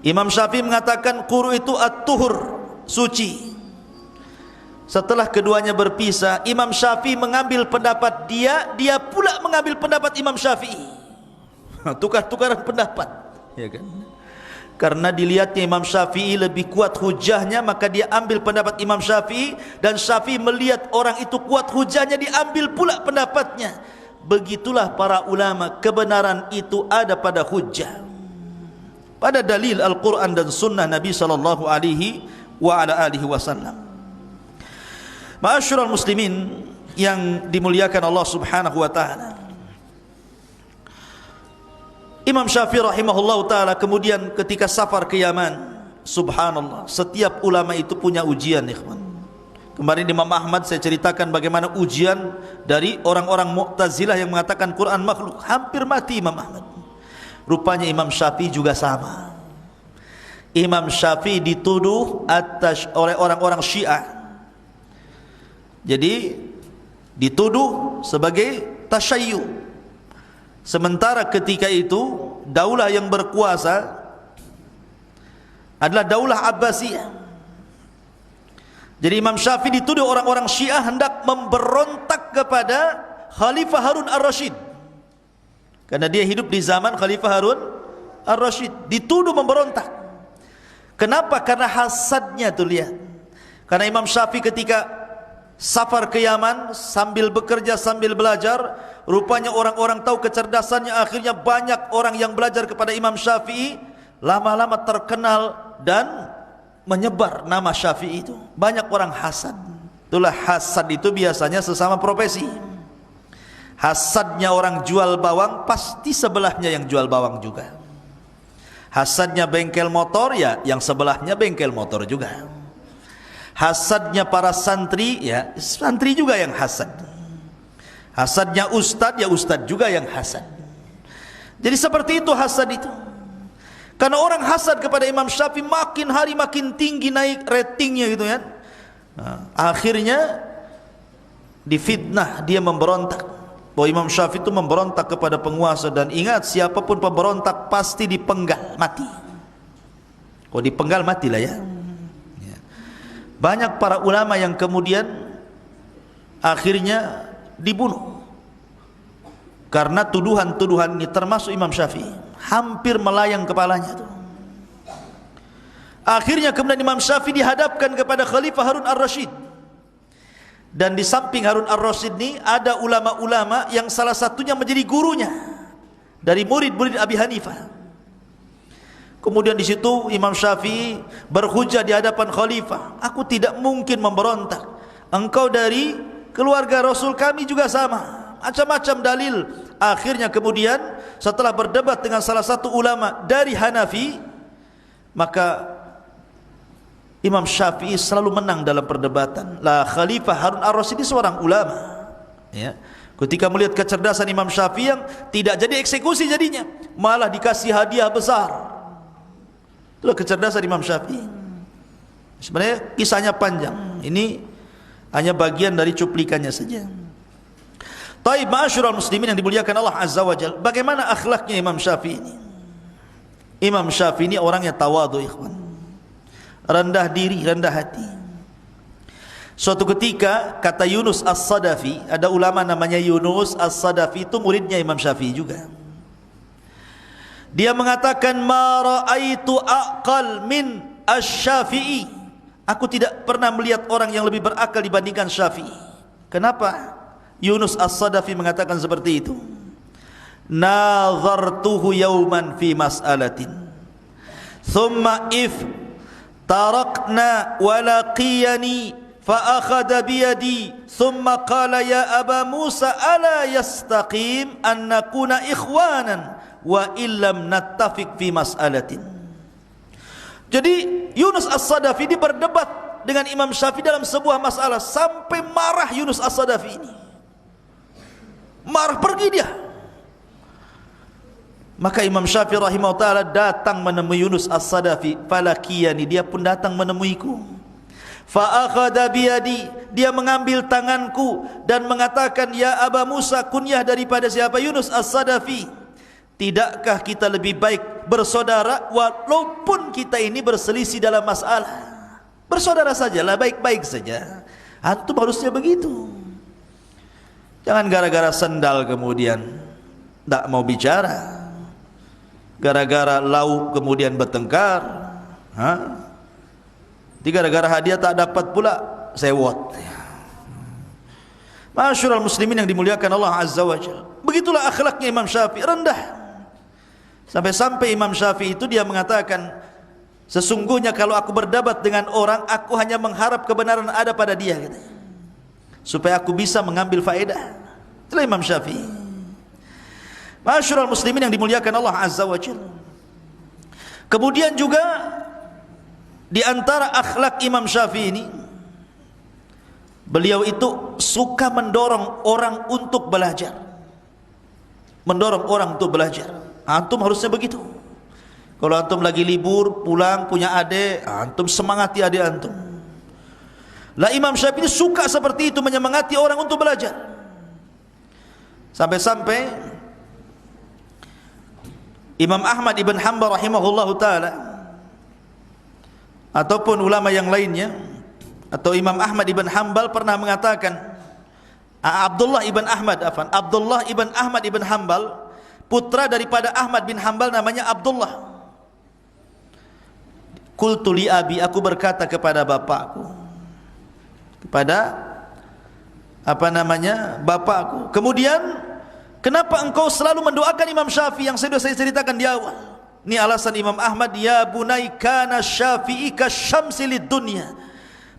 Imam Syafi'i mengatakan quru' itu at-tuhur, suci. Setelah keduanya berpisah, Imam Syafi'i mengambil pendapat dia pula mengambil pendapat Imam Syafi'i. Tukar-tukaran pendapat, ya kan? Karena dilihatnya Imam Syafi'i lebih kuat hujahnya, maka dia ambil pendapat Imam Syafi'i, dan Syafi'i melihat orang itu kuat hujahnya, diambil pula pendapatnya. Begitulah para ulama, kebenaran itu ada pada hujjah, pada dalil Al-Quran dan Sunnah Nabi sallallahu alaihi wasallam. Ma'asyiral muslimin yang dimuliakan Allah Subhanahu wa taala, Imam Syafi'i rahimahullah taala kemudian ketika safar ke Yaman, subhanallah, setiap ulama itu punya ujian, ikhwan. Kemarin Imam Ahmad saya ceritakan bagaimana ujian dari orang-orang Mu'tazilah yang mengatakan Quran makhluk, hampir mati Imam Ahmad. Rupanya Imam Syafi'i juga sama. Imam Syafi'i dituduh oleh orang-orang Syiah. Jadi dituduh sebagai tasyayyu. Sementara ketika itu daulah yang berkuasa adalah daulah Abbasiyah. Jadi Imam Syafi'i dituduh orang-orang Syiah hendak memberontak kepada Khalifah Harun Ar-Rasyid, karena dia hidup di zaman Khalifah Harun Ar-Rasyid. Dituduh memberontak. Kenapa? Karena hasadnya tuh, lihat. Karena Imam Syafi'i ketika safar ke Yaman sambil bekerja sambil belajar, rupanya orang-orang tahu kecerdasannya, akhirnya banyak orang yang belajar kepada Imam Syafi'i, lama-lama terkenal dan menyebar nama Syafi'i itu. Banyak orang hasad. Itulah hasad itu biasanya sesama profesi. Hasadnya orang jual bawang, pasti sebelahnya yang jual bawang juga. Hasadnya bengkel motor, ya yang sebelahnya bengkel motor juga. Hasadnya para santri, ya santri juga yang hasad. Hasadnya ustadz, ya ustadz juga yang hasad. Jadi seperti itu hasad itu. Karena orang hasad kepada Imam Syafi'i, makin hari makin tinggi naik ratingnya gitu ya. Nah, akhirnya difitnah, dia memberontak. Bahwa Imam Syafi'i itu memberontak kepada penguasa, dan ingat, siapapun pemberontak pasti dipenggal mati. Kalau dipenggal matilah ya. Banyak para ulama yang kemudian akhirnya dibunuh karena tuduhan-tuduhan ini, termasuk Imam Syafi'i. Hampir melayang kepalanya tuh. Akhirnya kemudian Imam Syafi'i dihadapkan kepada Khalifah Harun Ar-Rasyid. Dan di samping Harun Ar-Rasyid ini ada ulama-ulama yang salah satunya menjadi gurunya dari murid-murid Abi Hanifah. Kemudian di situ Imam Syafi'i berhujah di hadapan khalifah, aku tidak mungkin memberontak. Engkau dari keluarga Rasul, kami juga sama. Macam-macam dalil. Akhirnya kemudian setelah berdebat dengan salah satu ulama dari Hanafi, maka Imam Syafi'i selalu menang dalam perdebatan. La Khalifah Harun Ar-Rasyid seorang ulama, ya. Ketika melihat kecerdasan Imam Syafi'i yang tidak jadi eksekusi jadinya, malah dikasih hadiah besar. Itulah kecerdasan Imam Syafi'i. Sebenarnya kisahnya panjang. Ini hanya bagian dari cuplikannya saja. Taib, ma'asyiral muslimin yang dimuliakan Allah Azza wa Jalla, bagaimana akhlaknya Imam Syafi'i ini? Imam Syafi'i ini orangnya tawadhu, ikhwan. Rendah diri, rendah hati. Suatu ketika, kata Yunus As-Sadafi, ada ulama namanya Yunus As-Sadafi, itu muridnya Imam Syafi'i juga. Dia mengatakan, ma ra'aitu aqal min asy-Syafi'i. Aku tidak pernah melihat orang yang lebih berakal dibandingkan Syafi'i. Kenapa Yunus As-Sadafi mengatakan seperti itu? Nazartuhu yawman fi mas'alatin, thumma if tarakna walaqiyani fa akhadha biyadi, thumma qala ya Aba Musa ala yastaqim an nakuna ikhwanan wa illam nattafiq fi mas'alatin. Jadi Yunus As-Sadafi ini berdebat dengan Imam Syafi'i dalam sebuah masalah, sampai marah Yunus As-Sadafi ini. Marah, pergi dia. Maka Imam Syafi'i rahimahullah ta'ala datang menemui Yunus As-Sadafi. Falakiyani, dia pun datang menemuiku. Fa'akhadha biyadi, dia mengambil tanganku dan mengatakan, ya Aba Musa, kunyah daripada siapa? Yunus As-Sadafi. Tidakkah kita lebih baik bersaudara walaupun kita ini berselisih dalam masalah? Bersaudara sajalah, baik-baik saja. Antum harusnya begitu. Jangan gara-gara sendal kemudian tak mau bicara, gara-gara lauk kemudian bertengkar, gara-gara hadiah tak dapat pula sewot. Ma'asyiral muslimin yang dimuliakan Allah Azza wa Jalla, begitulah akhlaknya Imam Syafi'i, rendah. Sampai-sampai Imam Syafi'i itu dia mengatakan, sesungguhnya kalau aku berdebat dengan orang, aku hanya mengharap kebenaran ada pada dia, katanya, supaya aku bisa mengambil faedah. Itulah Imam Syafi'i. Ma'asyiral muslimin yang dimuliakan Allah Azza wa Jalla. Kemudian juga di antara akhlak Imam Syafi'i ini, beliau itu suka mendorong orang untuk belajar. Mendorong orang untuk belajar. Antum harusnya begitu. Kalau antum lagi libur, pulang, punya adik, antum semangati adik antum. Lah Imam Syafi'i suka seperti itu, menyemangati orang untuk belajar. Sampai-sampai Imam Ahmad ibn Hanbal rahimahullahu ta'ala, ataupun ulama yang lainnya, atau Imam Ahmad ibn Hanbal pernah mengatakan, Abdullah ibn Ahmad ibn Hanbal, putra daripada Ahmad bin Hanbal, namanya Abdullah. Qultu li abi, aku berkata kepada bapakku, kepada bapakku, kemudian kenapa engkau selalu mendoakan Imam Syafi'i yang sudah saya ceritakan di awal? Ini alasan Imam Ahmad, ya bunai kana Syafi'i kasyamsi lid dunya.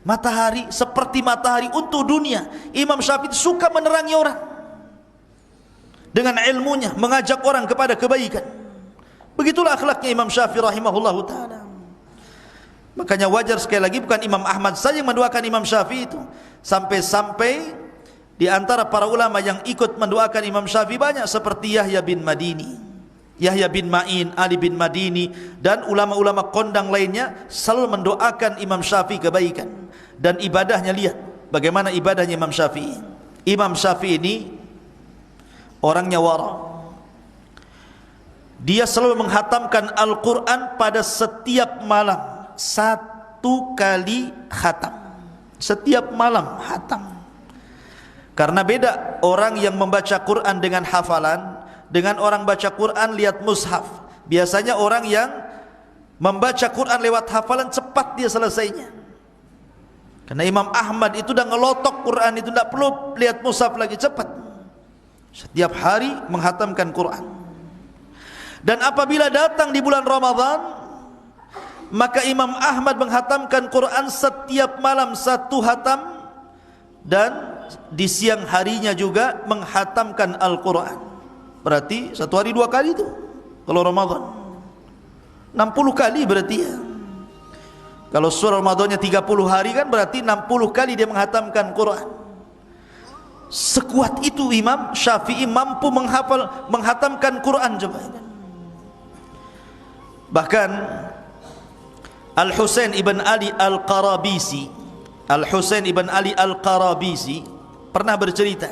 Matahari seperti matahari untuk dunia. Imam Syafi'i suka menerangi orang dengan ilmunya, mengajak orang kepada kebaikan. Begitulah akhlaknya Imam Syafi'i rahimahullahu ta'ala. Makanya wajar sekali lagi, bukan Imam Ahmad saja yang mendoakan Imam Syafi'i itu. Sampai-sampai di antara para ulama yang ikut mendoakan Imam Syafi'i banyak, seperti Yahya bin Madini, Yahya bin Ma'in, Ali bin Madini, dan ulama-ulama kondang lainnya selalu mendoakan Imam Syafi'i kebaikan. Dan ibadahnya, lihat bagaimana ibadahnya Imam Syafi'i. Imam Syafi'i ini orangnya wara. Dia selalu menghatamkan Al-Quran pada setiap malam, 1 kali khatam. Setiap malam khatam. Karena beda orang yang membaca Quran dengan hafalan dengan orang baca Quran lihat mushaf. Biasanya orang yang membaca Quran lewat hafalan cepat dia selesainya. Karena Imam Ahmad itu dah ngelotok Quran itu, tidak perlu lihat mushaf lagi, cepat. Setiap hari menghatamkan Quran. Dan apabila datang di bulan Ramadan, maka Imam Ahmad menghatamkan Quran setiap malam 1 hatam, dan di siang harinya juga menghatamkan Al-Quran. Berarti 1 hari 2 kali itu kalau Ramadan, 60 kali berarti ya. Kalau surah Ramadannya 30 hari kan berarti 60 kali dia menghatamkan Quran. Sekuat itu Imam Syafi'i mampu menghatamkan Quran. Coba. Bahkan Al-Husain ibn Ali Al-Qarabisi, Al-Husain ibn Ali Al-Qarabisi pernah bercerita,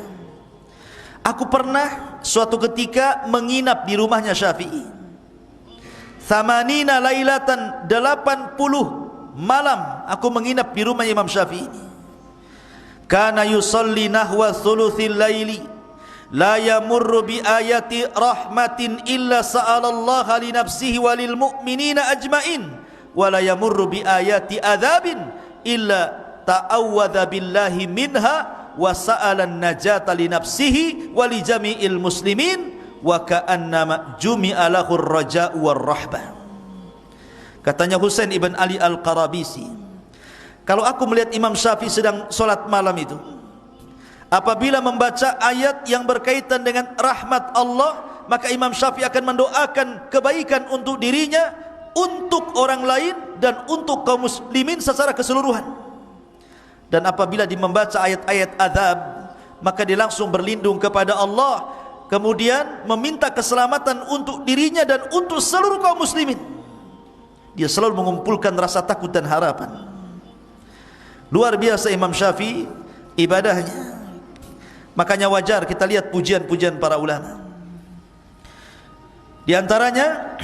aku pernah suatu ketika menginap di rumahnya Syafi'i. Thamanina lailatan, 80 malam aku menginap di rumah Imam Syafi'i. Kana yusalli nahwa thuluthil laili la yamurru bi ayati rahmatin illa sa'alallaha li nafsihi walil mu'minina ajmain wa la yamurru bi ayati adzabin illa ta'awwadha billahi minha wa sa'ala an-najata li nafsihi wa li jami'il muslimin wa ka'annama jumi'a lahu ar-raja'u war-rahbah. Katanya Husain ibn Ali Al-Qarabisi, kalau aku melihat Imam Syafi'i sedang solat malam itu, apabila membaca ayat yang berkaitan dengan rahmat Allah, maka Imam Syafi'i akan mendoakan kebaikan untuk dirinya, untuk orang lain, dan untuk kaum muslimin secara keseluruhan. Dan apabila dia membaca ayat-ayat azab, maka dia langsung berlindung kepada Allah, kemudian meminta keselamatan untuk dirinya dan untuk seluruh kaum muslimin. Dia selalu mengumpulkan rasa takut dan harapan. Luar biasa Imam Syafi'i ibadahnya. Makanya wajar kita lihat pujian-pujian para ulama. Di antaranya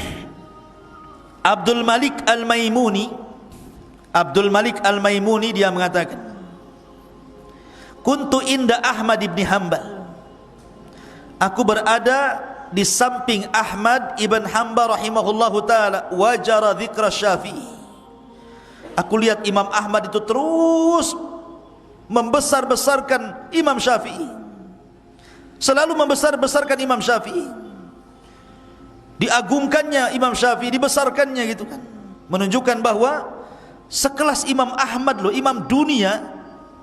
Abdul Malik Al-Maimuni. Abdul Malik Al-Maimuni dia mengatakan, kuntu inda Ahmad ibn Hanbal, aku berada di samping Ahmad ibn Hanbal rahimahullahu ta'ala, wajara dzikra Syafi'i. Aku lihat Imam Ahmad itu terus membesar-besarkan Imam Syafi'i, selalu membesar-besarkan Imam Syafi'i, diagungkannya Imam Syafi'i, dibesarkannya gitu kan, menunjukkan bahwa sekelas Imam Ahmad loh, imam dunia,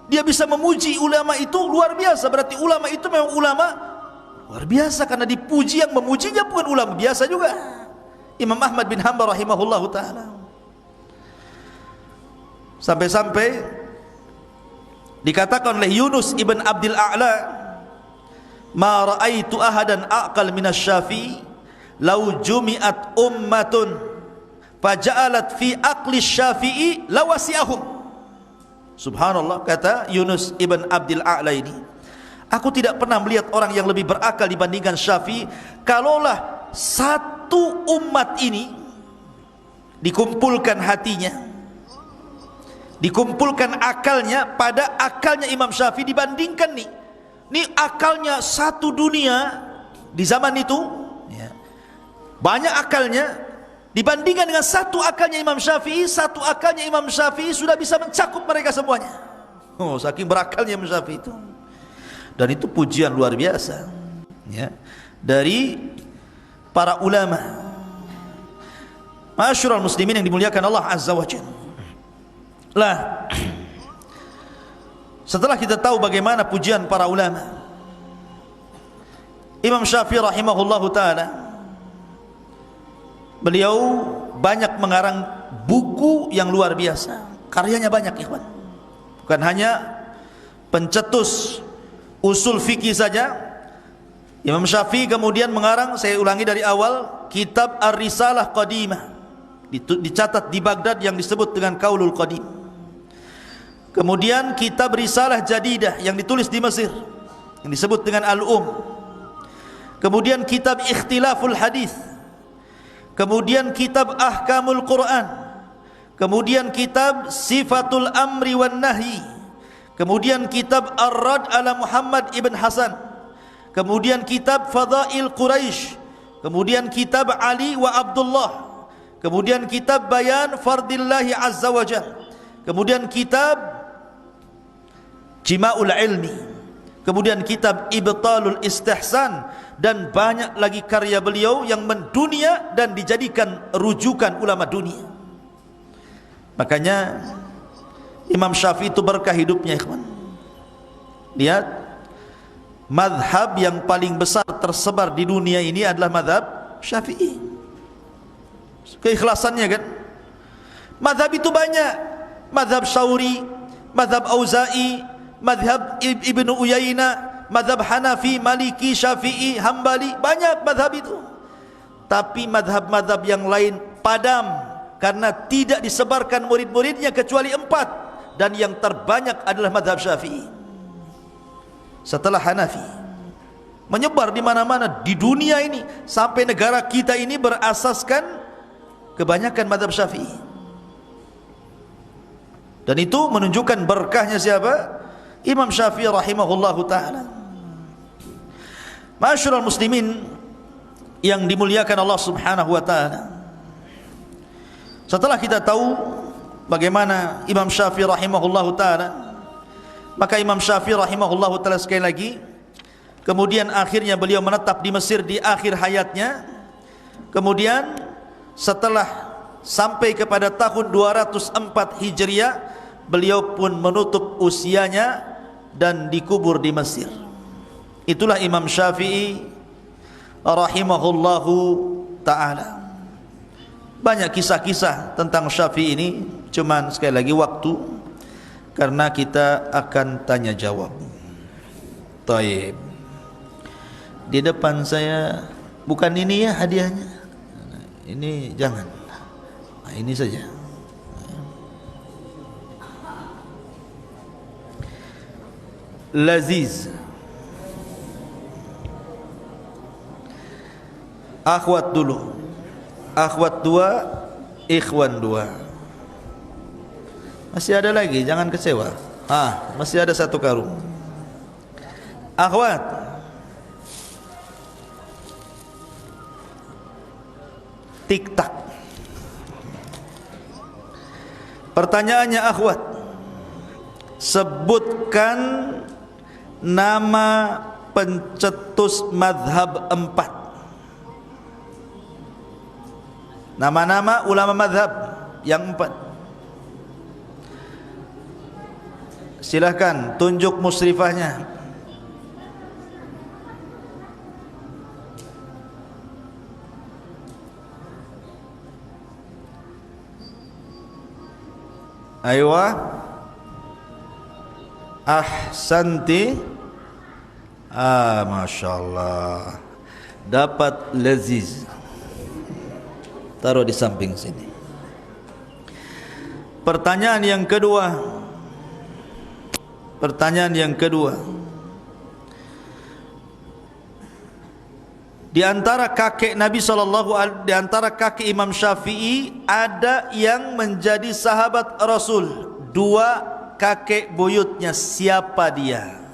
dia bisa memuji ulama itu luar biasa. Berarti ulama itu memang ulama luar biasa, karena dipuji yang memujinya bukan ulama biasa juga. Imam Ahmad bin Hanbal rahimahullahu ta'ala. Sampai-sampai dikatakan oleh Yunus ibn Abdul A'la, ma ra'aitu ahadan aqal minas Syafi'i law jumi'at ummatun faja'alat fi aqli Syafi'i lawasi'ahum. Subhanallah, kata Yunus ibn Abdul A'la ini, aku tidak pernah melihat orang yang lebih berakal dibandingkan Syafi'i. Kalaulah satu umat ini dikumpulkan hatinya, dikumpulkan akalnya pada akalnya Imam Syafi'i, dibandingkan nih akalnya satu dunia di zaman itu ya, banyak akalnya, dibandingkan dengan satu akalnya Imam Syafi'i. Satu akalnya Imam Syafi'i sudah bisa mencakup mereka semuanya. Oh, saking berakalnya Imam Syafi'i itu. Dan itu pujian luar biasa ya, dari para ulama. Ma'asyiral muslimin yang dimuliakan Allah Azza wa Jalla. Lah, setelah kita tahu bagaimana pujian para ulama, Imam Syafi'i rahimahullahu ta'ala, beliau banyak mengarang buku yang luar biasa. Karyanya banyak ikhwan, bukan hanya pencetus usul fikih saja. Imam Syafi'i kemudian mengarang, saya ulangi dari awal, kitab Ar-Risalah Qadimah, dicatat di Baghdad yang disebut dengan Qaulul Qadim. Kemudian kitab Risalah Jadidah yang ditulis di Mesir yang disebut dengan Kemudian kitab Ikhtilaful Hadis. Kemudian kitab Ahkamul Quran. Kemudian kitab Sifatul Amri wan Nahyi. Kemudian kitab Ar-Rad ala Muhammad ibn Hasan. Kemudian kitab Fadail Quraisy. Kemudian kitab Ali wa Abdullah. Kemudian kitab Bayan Fardillahi Azza wa Jalla. Kemudian kitab Jima'ul Ilmi. Kemudian kitab Ibtalul Istihsan, dan banyak lagi karya beliau yang mendunia dan dijadikan rujukan ulama dunia. Makanya Imam Syafi'i itu berkah hidupnya ikhwan. Lihat, madhab yang paling besar tersebar di dunia ini adalah madhab Syafi'i. Keikhlasannya kan, madhab itu banyak, madhab Syauri, madhab Auza'i, madhab Ibnu Uyainah, madhab Hanafi, Maliki, Syafi'i, Hambali, banyak madhab itu. Tapi madhab-madhab yang lain padam karena tidak disebarkan murid-muridnya kecuali 4, dan yang terbanyak adalah madhab Syafi'i setelah Hanafi. Menyebar di mana-mana di dunia ini, sampai negara kita ini berasaskan kebanyakan madhab Syafi'i. Dan itu menunjukkan berkahnya siapa? Imam Syafi'i rahimahullahu ta'ala. Ma'asyiral muslimin yang dimuliakan Allah subhanahu wa ta'ala, setelah kita tahu bagaimana Imam Syafi'i rahimahullahu ta'ala, maka Imam Syafi'i rahimahullahu ta'ala sekali lagi, kemudian akhirnya beliau menetap di Mesir di akhir hayatnya. Kemudian setelah sampai kepada tahun 204 Hijriah, beliau pun menutup usianya dan dikubur di Mesir. Itulah Imam Syafi'i rahimahullahu ta'ala. Banyak kisah-kisah tentang Syafi'i ini, cuman sekali lagi waktu, karena kita akan tanya jawab. Taib. Di depan saya, bukan ini ya hadiahnya, ini jangan, nah, ini saja. Laziz, akhwat dulu, akhwat 2, ikhwan 2. Masih ada lagi, jangan kecewa. Masih ada 1 karung. Akhwat, tik-tak. Pertanyaannya akhwat, sebutkan nama pencetus madhab 4. Nama-nama ulama madhab yang 4. Silahkan tunjuk musrifahnya. Aywa, ahsanti. Masya Allah, dapat laziz. Taruh di samping sini. Pertanyaan yang kedua. Di antara kakek Nabi di antara kakek Imam Syafi'i ada yang menjadi sahabat Rasul. 2 kakek buyutnya, siapa dia?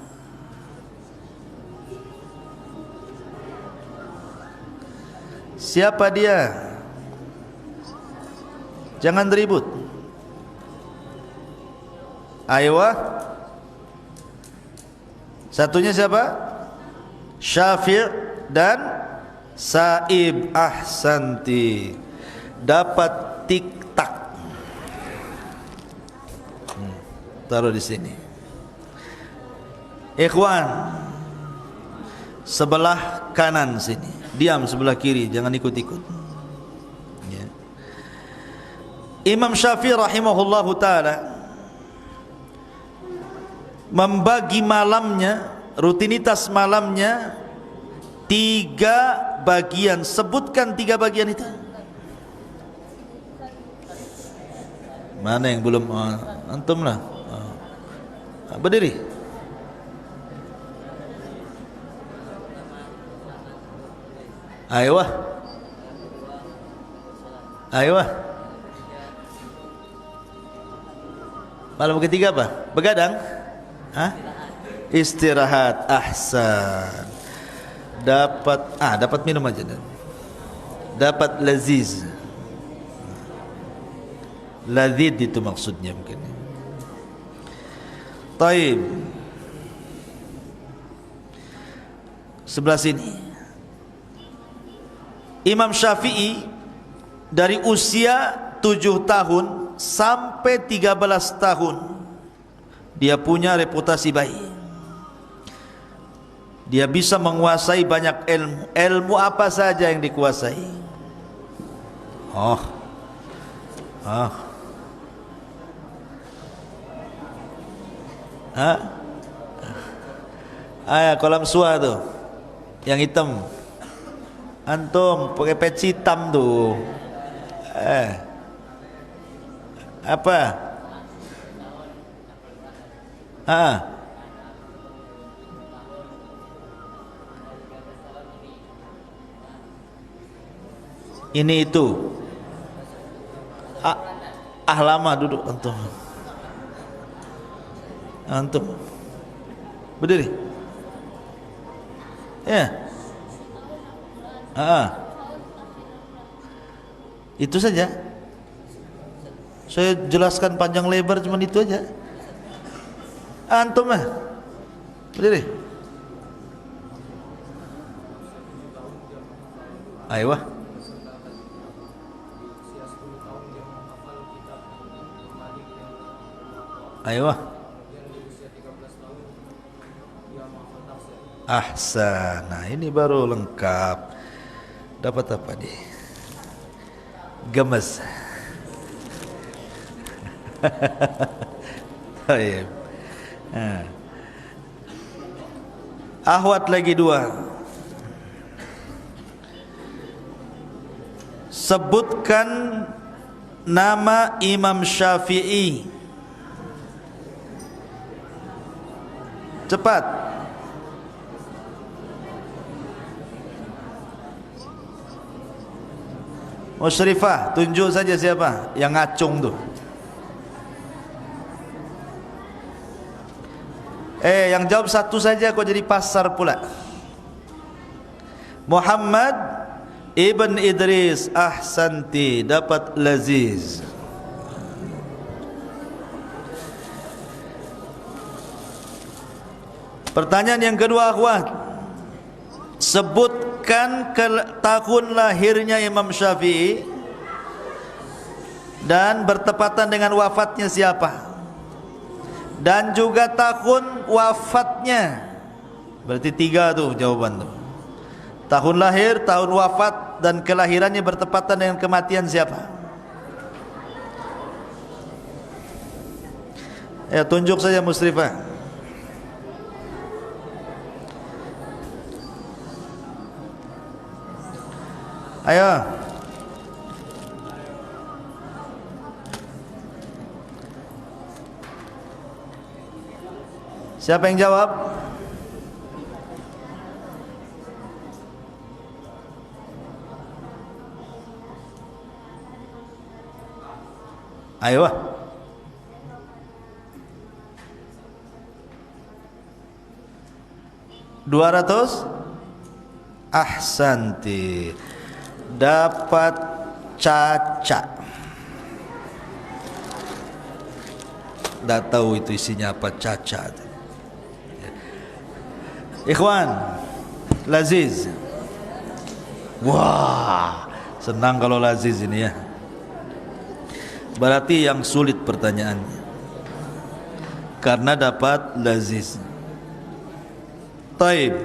Siapa dia? Jangan ribut. Aywa. Satunya siapa? Syafi' dan Sa'ib. Ahsanti. Dapat tik-tak. Taruh di sini. Ikhwan, sebelah kanan sini. Diam sebelah kiri, jangan ikut-ikut. Imam Syafi'i rahimahullahu ta'ala membagi malamnya, rutinitas malamnya 3 bagian. Sebutkan 3 bagian itu. Mana yang belum? Antum lah. Berdiri. Aywa. Malam ketiga apa? Begadang? Istirahat. Ahsan. Dapat minum aja. Dapat laziz. Lazid itu maksudnya mungkin. Taib. Sebelah sini. Imam Syafi'i dari usia 7 tahun sampai 13 tahun dia punya reputasi baik. Dia bisa menguasai banyak ilmu. Ilmu apa saja yang dikuasai? Hah? Kolam sua tuh yang hitam. Antum pakai peci hitam tuh. Apa? Ini itu. Lama duduk antum. Antum. Berdiri. Ya. Itu saja. Saya jelaskan panjang lebar cuma itu aja. Antum berdiri. Ayo. Ayo. Ahsan. Nah, ini baru lengkap. Dapat apa nih? Gemes. Baik. Ahwat lagi 2. Sebutkan nama Imam Syafi'i. Cepat. Musyrifah, tunjuk saja siapa yang ngacung tuh. Yang jawab satu saja kok jadi pasar pula. Muhammad Ibn Idris. Ahsanti, dapat laziz. Pertanyaan yang kedua, akhwat. Sebutkan tahun lahirnya Imam Syafi'i dan bertepatan dengan wafatnya siapa, dan juga tahun wafatnya. Berarti 3 tuh jawaban tuh. Tahun lahir, tahun wafat, dan kelahirannya bertepatan dengan kematian siapa. Ya, tunjuk saja Musrifah. Ayo. Siapa yang jawab? Ayo. 200. Ahsanti, dapat Caca. Tidak tahu itu isinya apa, Caca. Ikhwan, laziz. Wah, senang kalau laziz ini ya. Berarti yang sulit pertanyaannya, karena dapat laziz. Taib.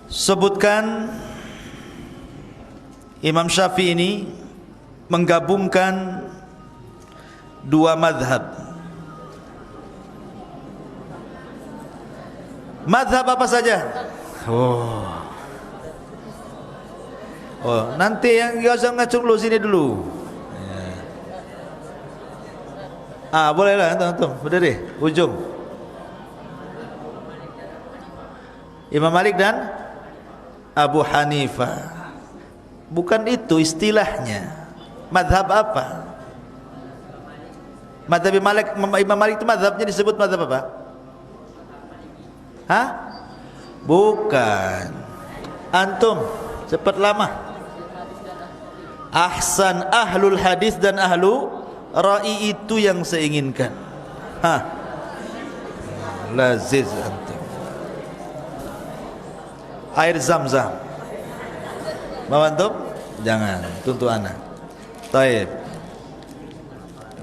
Sebutkan Imam Syafi'i ini menggabungkan 2 madhab. Madhab apa saja? Nanti yang gak ngacung dulu, sini dulu. Bolehlah antum berdiri ujung. Imam Malik dan Abu Hanifah. Bukan itu istilahnya. Madhab apa? Madhab Imam Malik itu madhabnya disebut madhab apa? Bukan. Antum cepat lama. Ahsan, ahlul hadis dan ahlu ra'i itu yang saya inginkan. Laziz antum. Air zam-zam. Mau antum? Jangan, tuntut anak. Taib.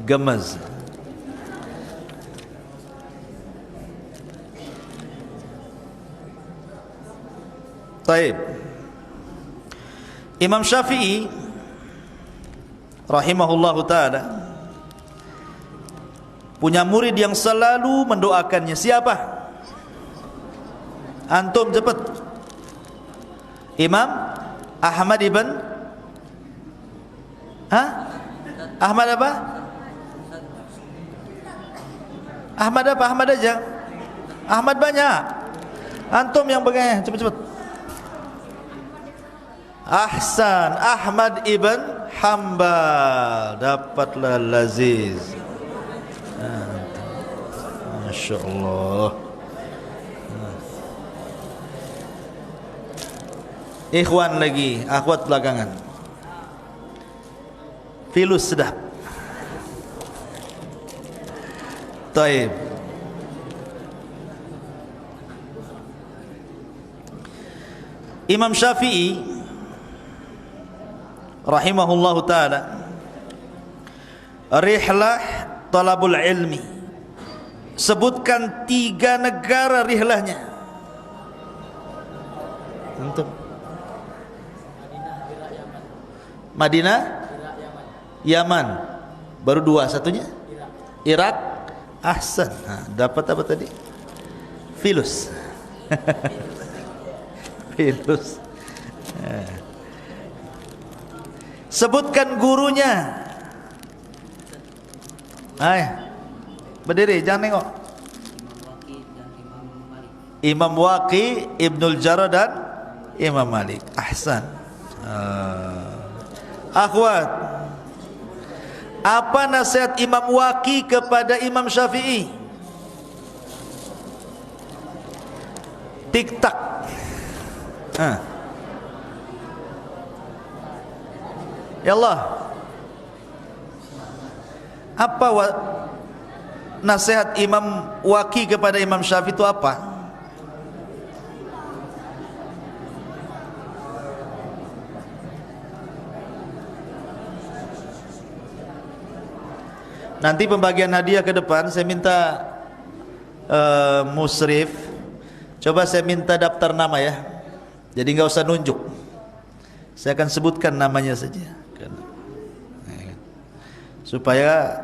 Gemes. Taib. Imam Syafi'i rahimahullahu ta'ala punya murid yang selalu mendoakannya. Siapa? Antum cepat. Imam Ahmad ibn Ahmad apa? Ahmad apa? Ahmad aja. Ahmad banyak. Antum yang pegang, cepat-cepat. Ahsan, Ahmad ibn Hanbal. Dapatlah Laziz. Masya Allah. Ikhwan lagi, akhwat belakangan. Filus sedap. Taib. Imam Syafi'i rahimahullahu ta'ala, rihlah talabul ilmi, sebutkan 3 negara rihlahnya. Antum Madinah, Yaman, baru 2, satunya Irak. Ahsan. Dapat apa tadi? Filus. Filus. Sebutkan gurunya. Berdiri, jangan nengok. Imam Waqi, Ibnul Jarrah dan Imam Malik. Ahsan. Akhwat, apa nasihat Imam Waqi kepada Imam Syafi'i? Tik-tak. Ya Allah, apa nasihat Imam Waqi kepada Imam Syafi'i itu apa? Nanti pembagian hadiah ke depan saya minta musrif, coba saya minta daftar nama ya. Jadi enggak usah nunjuk. Saya akan sebutkan namanya saja. Supaya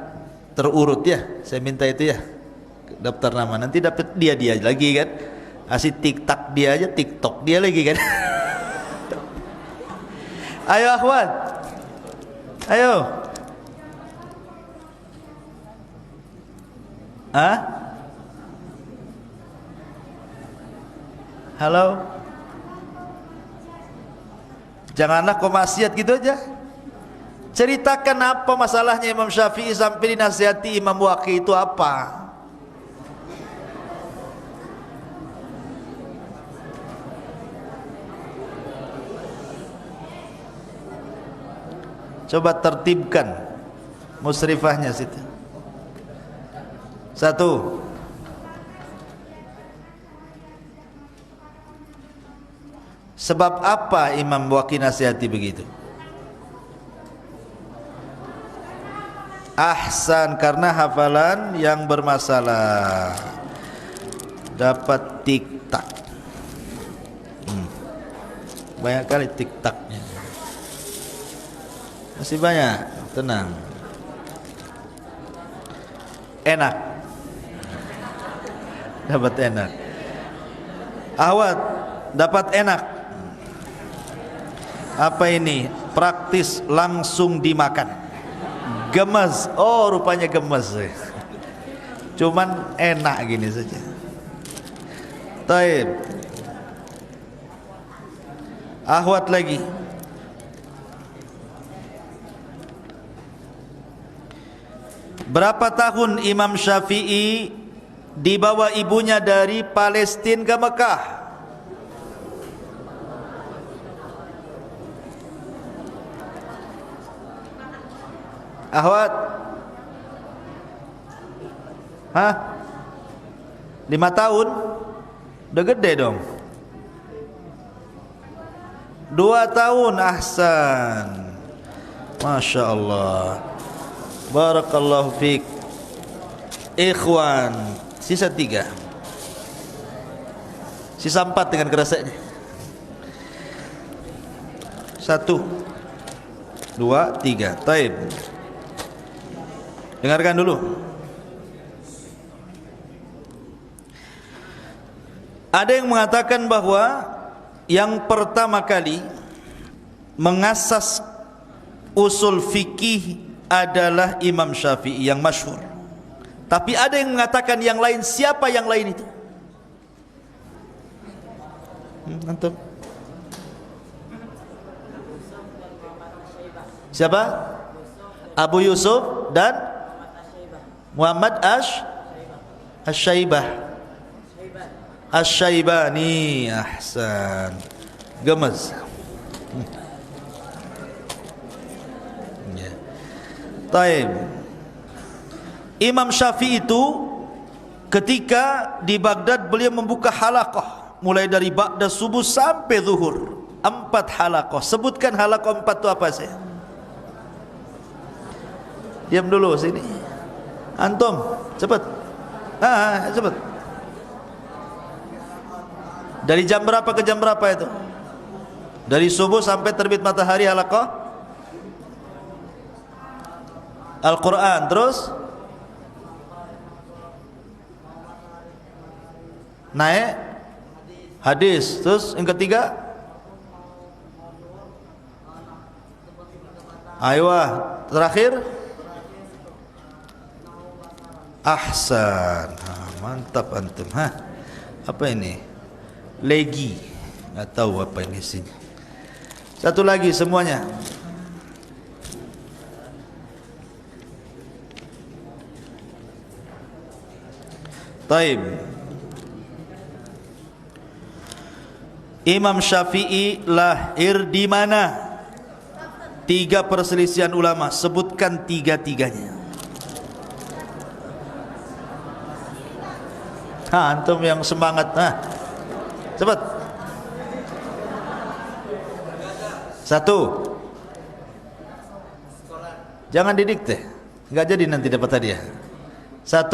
terurut ya. Saya minta itu ya. Daftar nama. Nanti dapat dia lagi kan. Asik tik-tak dia aja, TikTok dia lagi kan. Ayo akhwat. Ayo. Halo. Janganlah kau maksiat gitu aja. Ceritakan apa masalahnya Imam Syafi'i sampai dinasihati Imam Waqi itu apa? Coba tertibkan musrifahnya situ. 1. Sebab apa Imam Waqi nasihati begitu? Ahsan, karena hafalan yang bermasalah. Dapat tik-tak. Banyak kali tik-taknya. Masih banyak, tenang. Enak. Dapat enak. Awat, dapat enak. Apa ini? Praktis langsung dimakan. Gemes. Oh, rupanya gemes. Cuman enak gini saja. Taib. Ahwat lagi. Berapa tahun Imam Syafi'i dibawa ibunya dari Palestina ke Mekah? Ahwat, 5 tahun? Udah gede dong. 2 tahun, ahsan. Masya Allah. Barakallahu fiik. Ikhwan, sisa 3. Sisa 4 dengan kerasanya. 1, 2, 3. Taib. Dengarkan dulu. Ada yang mengatakan bahwa yang pertama kali mengasas usul fikih adalah Imam Syafi'i yang masyhur. Tapi ada yang mengatakan yang lain. Siapa yang lain itu? Antum? Siapa? Abu Yusuf dan Muhammad Asy-Syaibah. Asy-Syaibani. Ahsan. Gemes. Taib. Imam Syafi'i itu ketika di Baghdad beliau membuka halaqah mulai dari ba'da subuh sampai zuhur, 4 halaqah. Sebutkan halaqah 4 itu apa sih? Diam dulu sini. Antum, cepat. Cepat. Dari jam berapa ke jam berapa itu? Dari subuh sampai terbit matahari halaqah Al-Quran. Terus naik hadis. Terus yang ketiga, aywa. Terakhir ahsan. Mantap antum. Apa ini? Legi. Nggak tahu apa ini sini. Satu lagi semuanya. Taib. Imam Syafi'i lahir di mana? 3 perselisihan ulama. Sebutkan 3-3-nya. Antum yang semangat. Cepat. 1. Jangan didikte, nggak jadi nanti dapat hadiah. 1.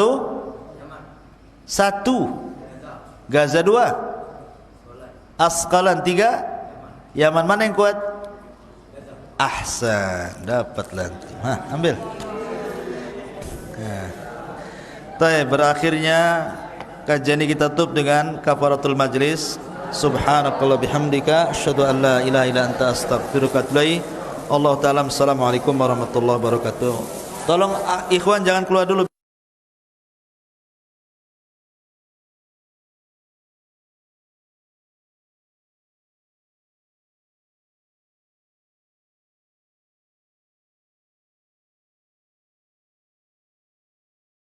Gaza. 2. Asqalan. 3. Yaman. Mana yang kuat? Ahsan. Dapat lantum. Ambil. Berakhirnya kajian ini kita tutup dengan kafaratul majlis. Subhanakallah bihamdika asyhadu an la ilaha illa anta astaghfiruka wa atubu ilaik. Allah taala. Assalamualaikum warahmatullahi wabarakatuh. Tolong ikhwan jangan keluar dulu.